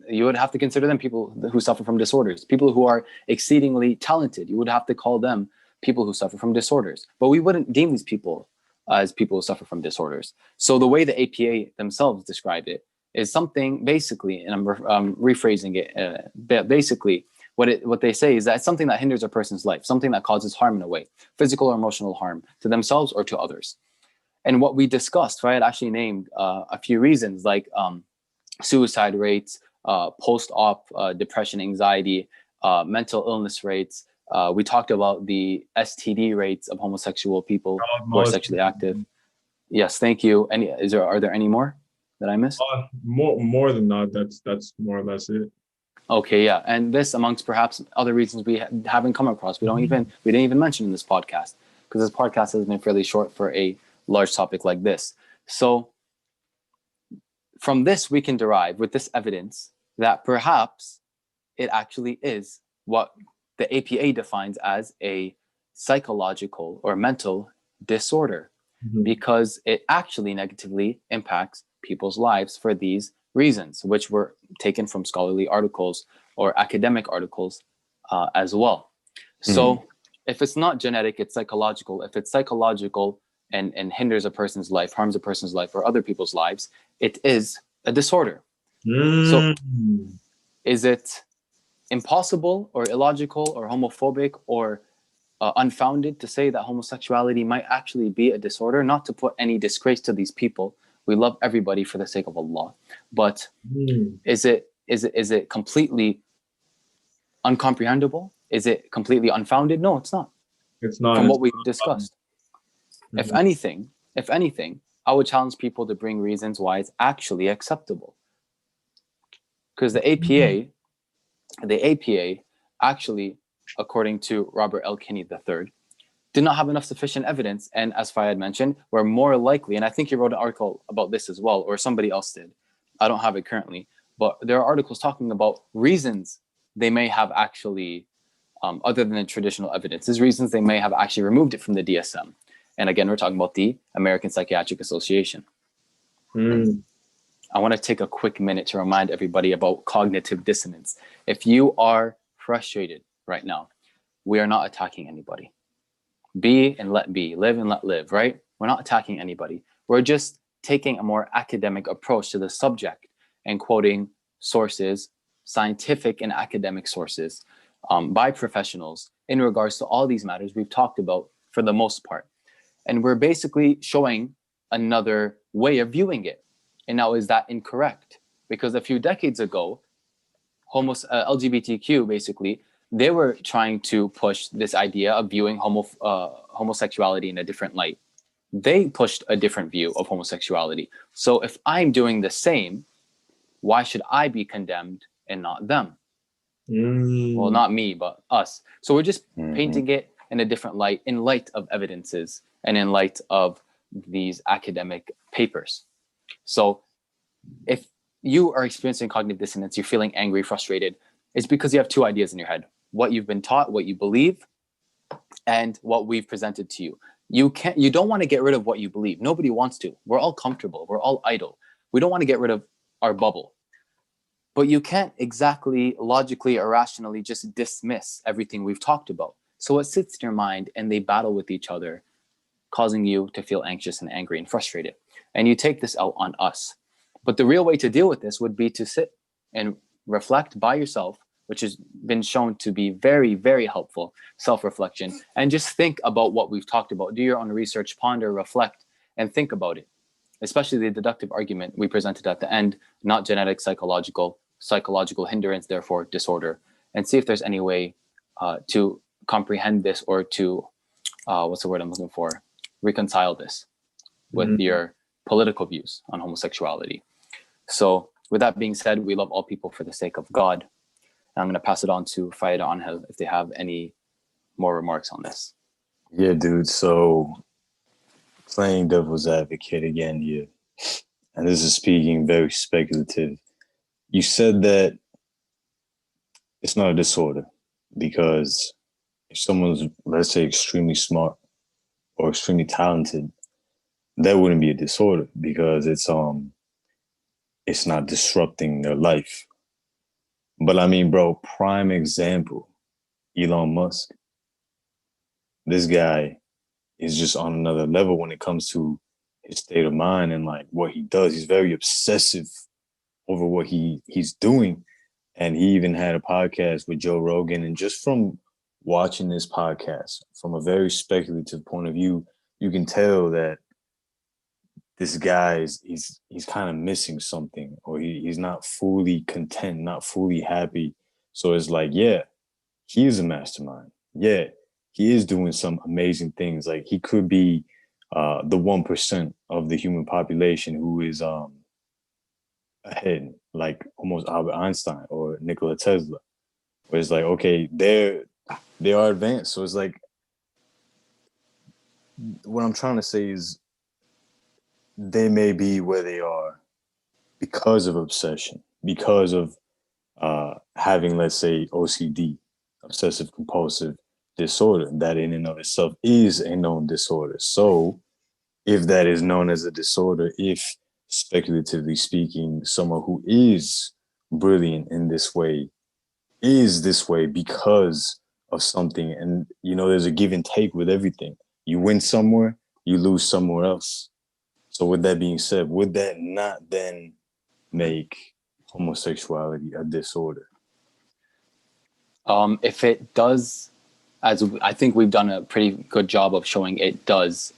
You would have to consider them people who suffer from disorders. People who are exceedingly talented, you would have to call them people who suffer from disorders. But we wouldn't deem these people as people who suffer from disorders. So the way the APA themselves describe it is something basically, and I'm rephrasing it, basically what they say is that it's something that hinders a person's life, something that causes harm in a way, physical or emotional harm to themselves or to others. And what we discussed, right, actually named a few reasons like suicide rates, post-op depression, anxiety, mental illness rates. We talked about the STD rates of homosexual people who are sexually active. Yes, thank you. Are there any more that I missed?
More than that. That's more or less it.
Okay, yeah, and this amongst perhaps other reasons we haven't come across. We didn't even mention in this podcast, because this podcast has been fairly short for a large topic like this. So from this, we can derive with this evidence that perhaps it actually is what the APA defines as a psychological or mental disorder, because it actually negatively impacts people's lives for these reasons, which were taken from scholarly articles or academic articles as well. So if it's not genetic, it's psychological. If it's psychological and hinders a person's life, harms a person's life or other people's lives, it is a disorder. So is it impossible or illogical or homophobic or unfounded to say that homosexuality might actually be a disorder? Not to put any disgrace to these people. We love everybody for the sake of Allah. But is it completely uncomprehendable? Is it completely unfounded? No, it's not.
It's not.
From what we've discussed. If anything, I would challenge people to bring reasons why it's actually acceptable. Because the APA actually, according to Robert L. Kinney III, did not have enough sufficient evidence. And as Fayed mentioned, we're more likely, and I think he wrote an article about this as well, or somebody else did. I don't have it currently, but there are articles talking about reasons they may have actually, other than the traditional evidence, there's reasons they may have actually removed it from the DSM. And again, we're talking about the American Psychiatric Association. I want to take a quick minute to remind everybody about cognitive dissonance. If you are frustrated right now, we are not attacking anybody. Be and let be, live and let live, right? We're not attacking anybody. We're just taking a more academic approach to the subject and quoting sources, scientific and academic sources by professionals in regards to all these matters we've talked about for the most part. And we're basically showing another way of viewing it. And now, is that incorrect? Because a few decades ago, LGBTQ, basically, they were trying to push this idea of viewing homosexuality in a different light. They pushed a different view of homosexuality. So if I'm doing the same, why should I be condemned and not them? Well, not me, but us. So we're just painting it in a different light, in light of evidences and in light of these academic papers. So if you are experiencing cognitive dissonance, you're feeling angry, frustrated, it's because you have two ideas in your head: what you've been taught, what you believe, and what we've presented to you. You don't want to get rid of what you believe. Nobody wants to. We're all comfortable. We're all idle. We don't want to get rid of our bubble. But you can't exactly logically or rationally just dismiss everything we've talked about. So it sits in your mind and they battle with each other, causing you to feel anxious and angry and frustrated. And you take this out on us. But the real way to deal with this would be to sit and reflect by yourself, which has been shown to be very, very helpful, self-reflection, and just think about what we've talked about. Do your own research, ponder, reflect, and think about it. Especially the deductive argument we presented at the end, not genetic, psychological hindrance, therefore disorder, and see if there's any way to comprehend this or to, what's the word I'm looking for? Reconcile this with your political views on homosexuality. So with that being said, we love all people for the sake of God. And I'm going to pass it on to Faida Angel if they have any more remarks on this.
Yeah, dude. So playing devil's advocate again here, and this is speaking very speculative. You said that it's not a disorder because if someone's, let's say, extremely smart or extremely talented, that wouldn't be a disorder because it's not disrupting their life. But I mean, bro, prime example, Elon Musk. This guy is just on another level when it comes to his state of mind and like what he does. He's very obsessive over what he's doing. And he even had a podcast with Joe Rogan. And just from watching this podcast, from a very speculative point of view, you can tell that this guy he's kind of missing something, or he's not fully content, not fully happy. So it's like, yeah, he is a mastermind. Yeah, he is doing some amazing things. Like he could be the 1% of the human population who is ahead, like almost Albert Einstein or Nikola Tesla. Where it's like, okay, they are advanced. So it's like, what I'm trying to say is they may be where they are because of obsession, because of having, let's say, OCD, obsessive compulsive disorder. That in and of itself is a known disorder. So if that is known as a disorder, if speculatively speaking, someone who is brilliant in this way is this way because of something, and there's a give and take with everything. You win somewhere, you lose somewhere else. So with that being said, would that not then make homosexuality a disorder?
If it does, as I think we've done a pretty good job of showing, it does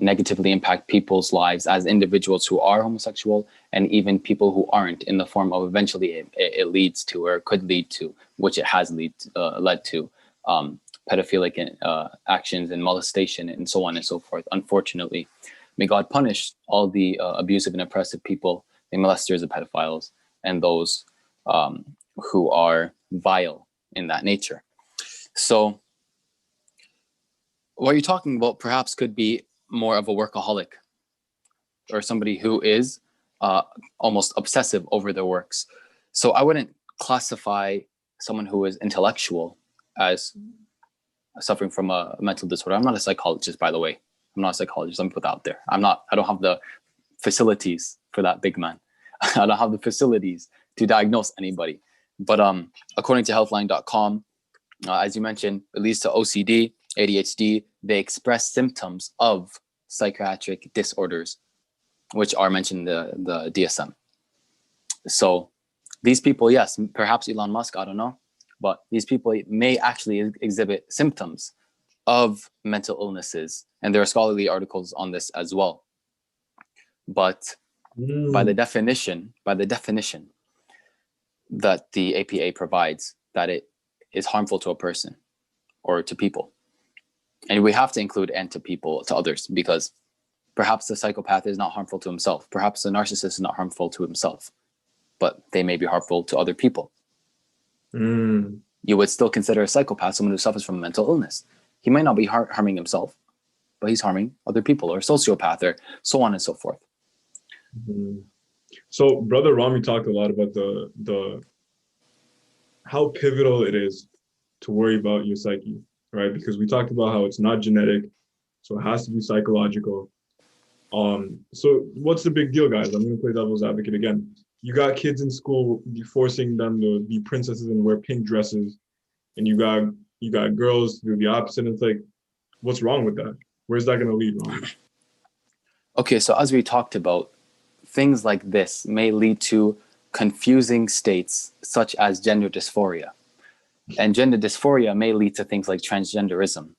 negatively impact people's lives as individuals who are homosexual, and even people who aren't, in the form of eventually it leads to, or could lead to, which it has led to, pedophilic actions and molestation and so on and so forth. Unfortunately, may God punish all the abusive and oppressive people, the molesters, the pedophiles, and those who are vile in that nature. So what you're talking about perhaps could be more of a workaholic, or somebody who is almost obsessive over their works. So I wouldn't classify someone who is intellectual as suffering from a mental disorder. I'm not a psychologist, by the way. I'm not a psychologist. Let me put that out there. I don't have the facilities for that, big man. I don't have the facilities to diagnose anybody. But according to healthline.com, as you mentioned, it leads to OCD, ADHD. They express symptoms of psychiatric disorders, which are mentioned in the DSM. So these people, yes, perhaps Elon Musk, I don't know, but these people may actually exhibit symptoms of mental illnesses. And there are scholarly articles on this as well. But by the definition, that the APA provides that it is harmful to a person or to people. And we have to include and to people, to others, because perhaps the psychopath is not harmful to himself. Perhaps the narcissist is not harmful to himself, but they may be harmful to other people. You would still consider a psychopath someone who suffers from mental illness. He might not be harming himself, but he's harming other people, or a sociopath, or so on and so forth.
So Brother Rami talked a lot about the how pivotal it is to worry about your psyche, right? Because we talked about how it's not genetic, so it has to be psychological. So what's the big deal, guys? I'm gonna play devil's advocate again. You got kids in school forcing them to be princesses and wear pink dresses, and you got girls do the opposite. And it's like, what's wrong with that? Where's that gonna lead, Rami?
Okay, so as we talked about, things like this may lead to confusing states such as gender dysphoria. And gender dysphoria may lead to things like transgenderism.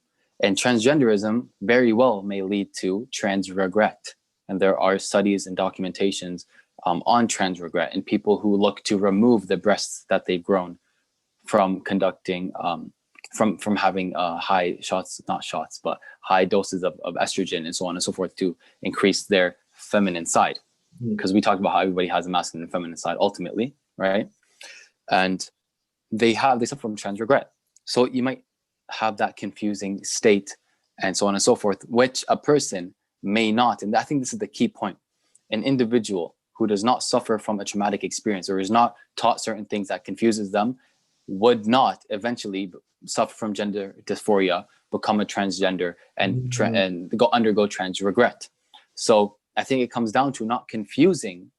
And transgenderism very well may lead to trans regret. And there are studies and documentations on trans regret and people who look to remove the breasts that they've grown from conducting, from having high doses of estrogen and so on and so forth to increase their feminine side. Because we talked about how everybody has a masculine and feminine side ultimately, right? And they suffer from trans regret. So you might have that confusing state and so on and so forth, which a person may not. And I think this is the key point. An individual who does not suffer from a traumatic experience or is not taught certain things that confuses them would not eventually suffer from gender dysphoria, become a transgender, and undergo trans regret. So I think it comes down to not confusing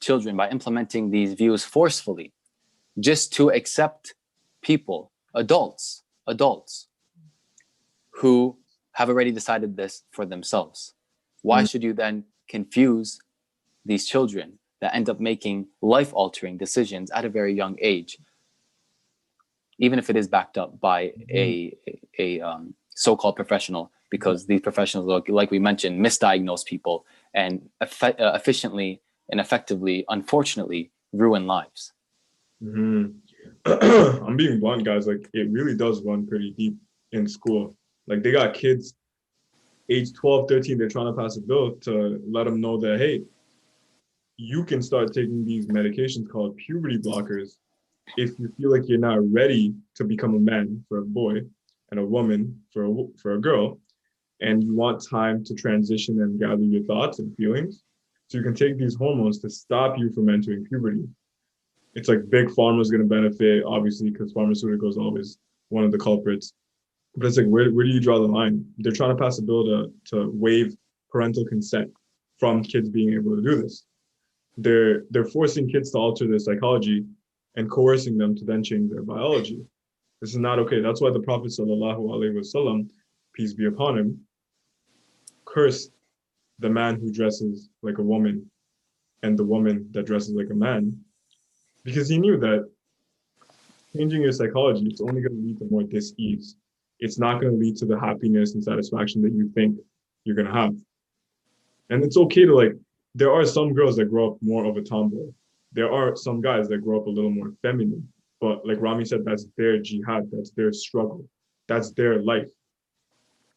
children by implementing these views forcefully, just to accept people, adults who have already decided this for themselves. Why should you then confuse these children that end up making life-altering decisions at a very young age, even if it is backed up by a so-called professional, because these professionals, like we mentioned, misdiagnose people and efficiently and effectively, unfortunately, ruin lives.
I'm being blunt, guys. Like, it really does run pretty deep in school. Like, they got kids age 12, 13, they're trying to pass a bill to let them know that, hey, you can start taking these medications called puberty blockers if you feel like you're not ready to become a man for a boy and a woman for a girl, and you want time to transition and gather your thoughts and feelings. So you can take these hormones to stop you from entering puberty. It's like big pharma is going to benefit, obviously, because pharmaceuticals are always one of the culprits. But it's like, where do you draw the line? They're trying to pass a bill to waive parental consent from kids being able to do this. They're forcing kids to alter their psychology and coercing them to then change their biology. This is not okay. That's why the Prophet sallallahu alaihi wasallam, peace be upon him, cursed the man who dresses like a woman and the woman that dresses like a man, because he knew that changing your psychology, it's only going to lead to more dis-ease. It's not going to lead to the happiness and satisfaction that you think you're going to have. And it's okay to, like, there are some girls that grow up more of a tomboy. There are some guys that grow up a little more feminine. But like Rami said, that's their jihad, that's their struggle, that's their life.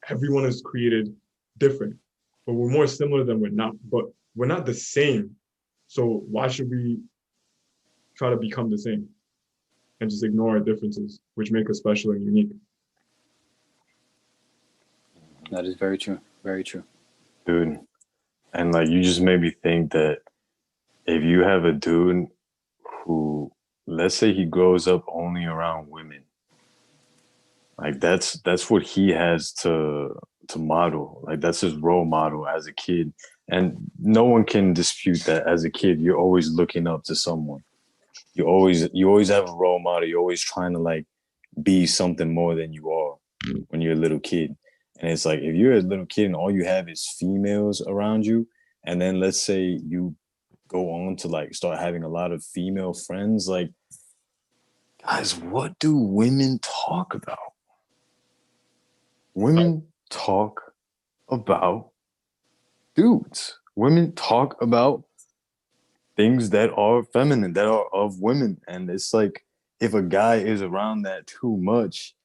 Everyone is created different, but we're more similar than we're not. But we're not the same. So why should we try to become the same and just ignore our differences, which make us special and unique?
That is very true. Very true.
Dude. And like, you just made me think that if you have a dude who, let's say he grows up only around women, like that's what he has to model. Like, that's his role model as a kid. And no one can dispute that as a kid, you're always looking up to someone. You always have a role model. You're always trying to like be something more than you are when you're a little kid. And it's like, if you're a little kid and all you have is females around you, and then let's say you go on to like start having a lot of female friends, like, guys, what do women talk about? Women talk about dudes. Women talk about things that are feminine, that are of women. And it's like, if a guy is around that too much,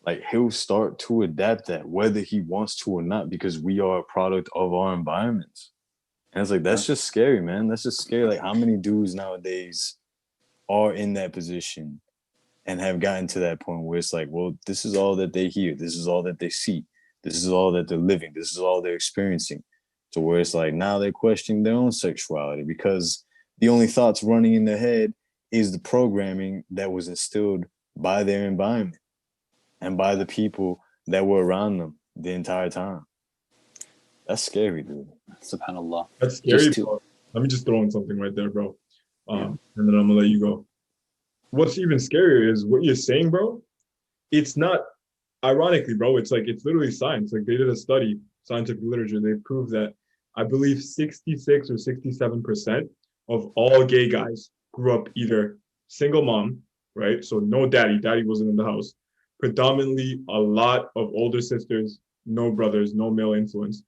like he'll start to adapt that, whether he wants to or not, because we are a product of our environments. And it's like, that's just scary, man. That's just scary. Like, how many dudes nowadays are in that position and have gotten to that point where it's like, well, this is all that they hear, this is all that they see, this is all that they're living, this is all they're experiencing. To where it's like, now they're questioning their own sexuality because the only thoughts running in their head is the programming that was instilled by their environment and by the people that were around them the entire time. That's scary, dude.
SubhanAllah.
That's scary, bro. Let me just throw in something right there, bro. And then I'm gonna let you go. What's even scarier is what you're saying, bro. It's not, ironically, bro, it's like, it's literally science. Like, they did a study, scientific literature, they proved that I believe 66 or 67% of all gay guys grew up either single mom, right? So no daddy wasn't in the house. Predominantly a lot of older sisters, no brothers, no male influence,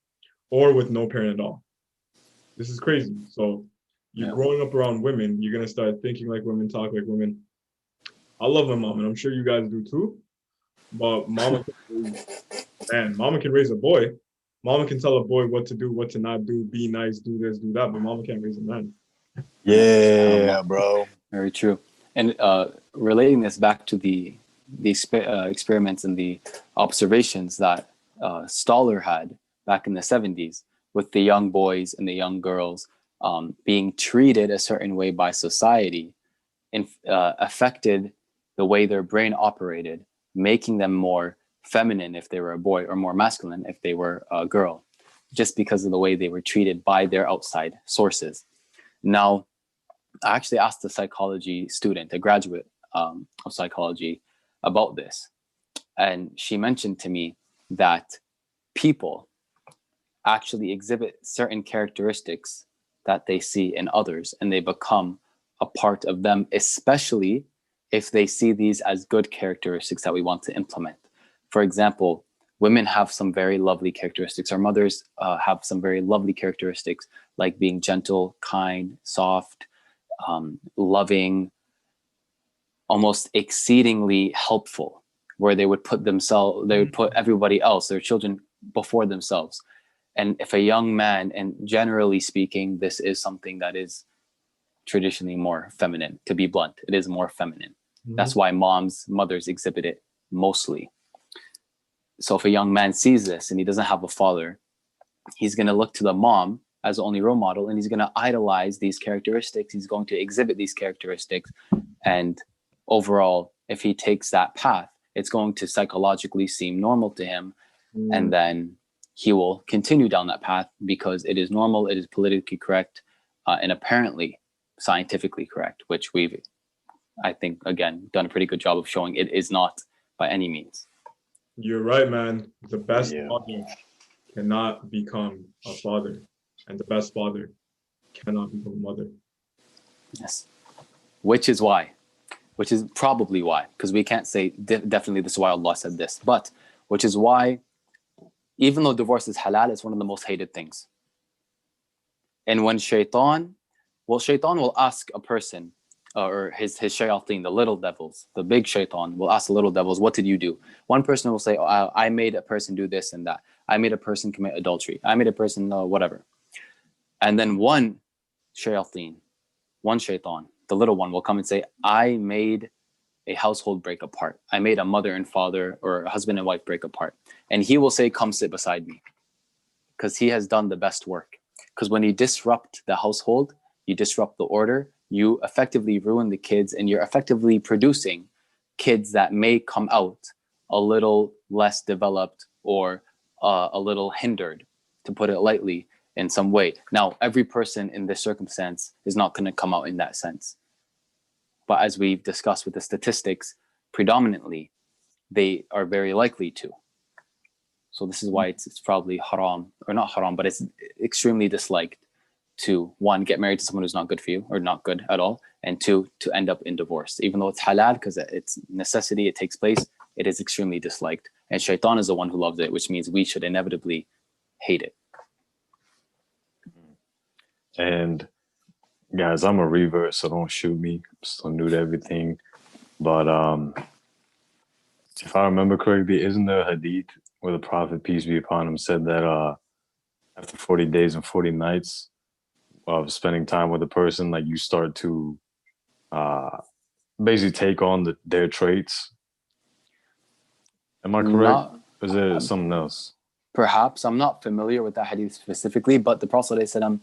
or with no parent at all. This is crazy. So you're growing up around women, you're gonna start thinking like women, talk like women. I love my mom, and I'm sure you guys do too. But mama can raise a boy. Mama can tell a boy what to do, what to not do, be nice, do this, do that, but mama can't raise a man.
Yeah, bro.
Very true. And relating this back to the experiments and the observations that Stoller had back in the 70s with the young boys and the young girls being treated a certain way by society, affected the way their brain operated, making them more feminine if they were a boy or more masculine if they were a girl, just because of the way they were treated by their outside sources. Now, I actually asked a psychology student, a graduate of psychology, about this. And she mentioned to me that people actually exhibit certain characteristics that they see in others, and they become a part of them, especially if they see these as good characteristics that we want to implement. For example, women have some very lovely characteristics. Our mothers have some very lovely characteristics, like being gentle, kind, soft, loving, almost exceedingly helpful, where they would put everybody else, their children, before themselves. And if a young man, and generally speaking, this is something that is traditionally more feminine, to be blunt, it is more feminine. That's why mothers exhibit it mostly. So if a young man sees this and he doesn't have a father, he's going to look to the mom as the only role model, and he's going to idolize these characteristics. He's going to exhibit these characteristics. And overall, if he takes that path, it's going to psychologically seem normal to him. And then he will continue down that path because it is normal, it is politically correct, and apparently scientifically correct, which we've, I think, again, done a pretty good job of showing it is not by any means.
You're right, man. The best father cannot become a father, and the best father cannot become a mother.
Yes. Which is probably why, because we can't say definitely this is why Allah said this, but which is why, even though divorce is halal, it's one of the most hated things. And when shaitan will ask a person, or his shayateen, the little devils, the big shaitan will ask the little devils, what did you do? One person will say, I made a person do this and that. I made a person commit adultery. I made a person whatever. And then one shaitan, the little one, will come and say, I made a household break apart. I made a mother and father or a husband and wife break apart. And he will say, come sit beside me, because he has done the best work. Because when you disrupt the household, you disrupt the order, you effectively ruin the kids, and you're effectively producing kids that may come out a little less developed or a little hindered, to put it lightly, in some way. Now, every person in this circumstance is not going to come out in that sense. But as we've discussed with the statistics, predominantly, they are very likely to. So this is why it's probably haram, or not haram, but it's extremely disliked to, one, get married to someone who's not good for you or not good at all, and two, to end up in divorce. Even though it's halal because it's necessity, it takes place, it is extremely disliked. And shaitan is the one who loves it, which means we should inevitably hate it.
And guys, I'm a revert, so don't shoot me. I'm still new to everything. But if I remember correctly, isn't there a hadith where the Prophet, peace be upon him, said that after 40 days and 40 nights of spending time with a person, like you start to uh, basically take on their traits. Am I correct?
Not,
Or is there something else?
perhaps, I'm not familiar with that hadith specifically, but the Prophet ﷺ,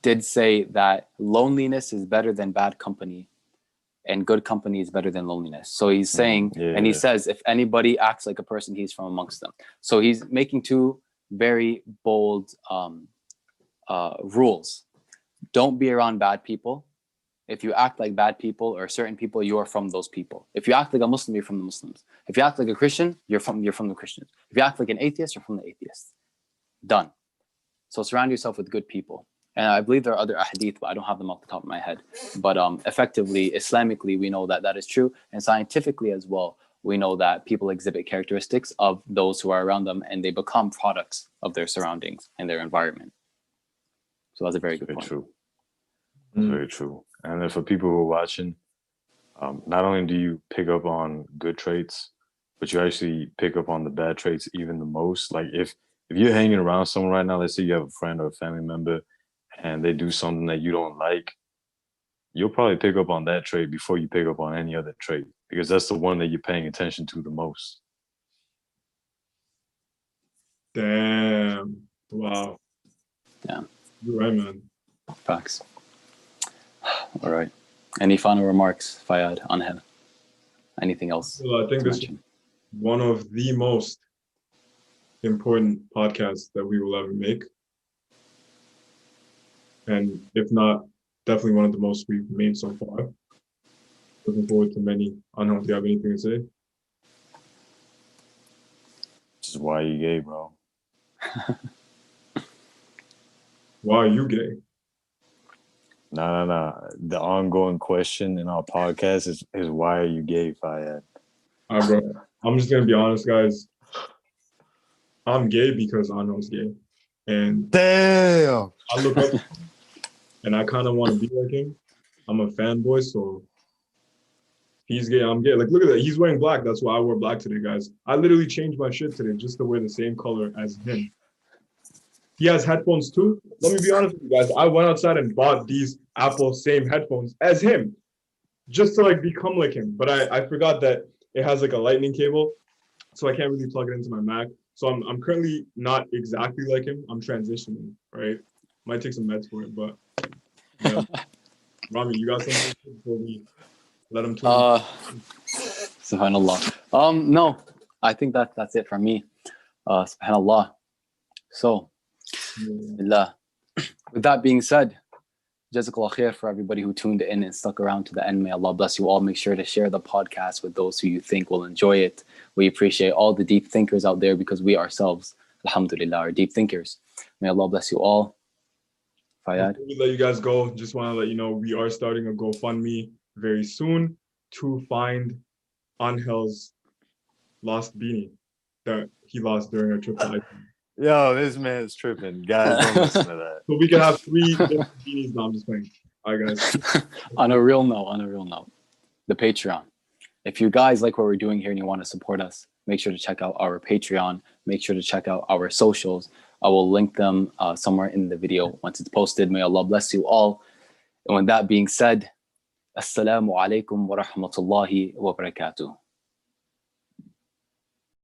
did say that loneliness is better than bad company, and good company is better than loneliness. So he's saying, and he says, if anybody acts like a person, he's from amongst them. So he's making two very bold rules. Don't be around bad people. If you act like bad people or certain people, you are from those people. If you act like a Muslim, you're from the Muslims. If you act like a Christian, you're from the Christians. If you act like an atheist, you're from the atheists. Done. So surround yourself with good people. And I believe there are other ahadith, but I don't have them off the top of my head. But effectively, Islamically, we know that that is true. And scientifically as well, we know that people exhibit characteristics of those who are around them, and they become products of their surroundings and their environment. So that's a very good point.
True. That's very true. And then for people who are watching, not only do you pick up on good traits, but you actually pick up on the bad traits even the most. Like if you're hanging around someone right now, let's say you have a friend or a family member, and they do something that you don't like, you'll probably pick up on that trait before you pick up on any other trait, because that's the one that you're paying attention to the most.
Damn. Wow.
Yeah.
You're right, man.
Facts. All right. Any final remarks, Fayad, on him? Anything else?
Well, I think this is one of the most important podcasts that we will ever make. And if not, definitely one of the most we've made so far. Looking forward to many. I don't know if you have anything to say.
Which is why you gay, bro.
Why are you gay?
No. The ongoing question in our podcast is why are you gay, Fayad?
All right, bro. I'm just going to be honest, guys. I'm gay because Anw's gay. And
damn,
I look up and I kind of want to be like him. I'm a fanboy, so he's gay, I'm gay. Like, look at that. He's wearing black. That's why I wore black today, guys. I literally changed my shit today just to wear the same color as him. He has headphones too. Let me be honest with you guys. I went outside and bought these Apple same headphones as him just to like become like him. But I forgot that it has like a lightning cable, so I can't really plug it into my Mac. So I'm currently not exactly like him. I'm transitioning, right? Might take some meds for it, but yeah. Rami, you got something before we let him talk?
Subhanallah. No, I think that's it from me. Subhanallah. So, Bismillah. With that being said, Jazakallah khair for everybody who tuned in and stuck around to the end. May Allah bless you all. Make sure to share the podcast with those who you think will enjoy it. We appreciate all the deep thinkers out there, because we ourselves, alhamdulillah, are deep thinkers. May Allah bless you all. Fayad?
Before we let you guys go, just want to let you know we are starting a GoFundMe very soon to find Angel's lost beanie that he lost during our trip to Iceland.
yo, this man's tripping, guys. Don't listen to that.
So we can have 3 different beanies. No, I'm just playing. All right, guys.
On a real note, the Patreon. If you guys like what we're doing here and you want to support us, make sure to check out our Patreon. Make sure to check out our socials. I will link them somewhere in the video once it's posted. May Allah bless you all. And with that being said, Assalamu alaikum wa rahmatullahi wa barakatuh.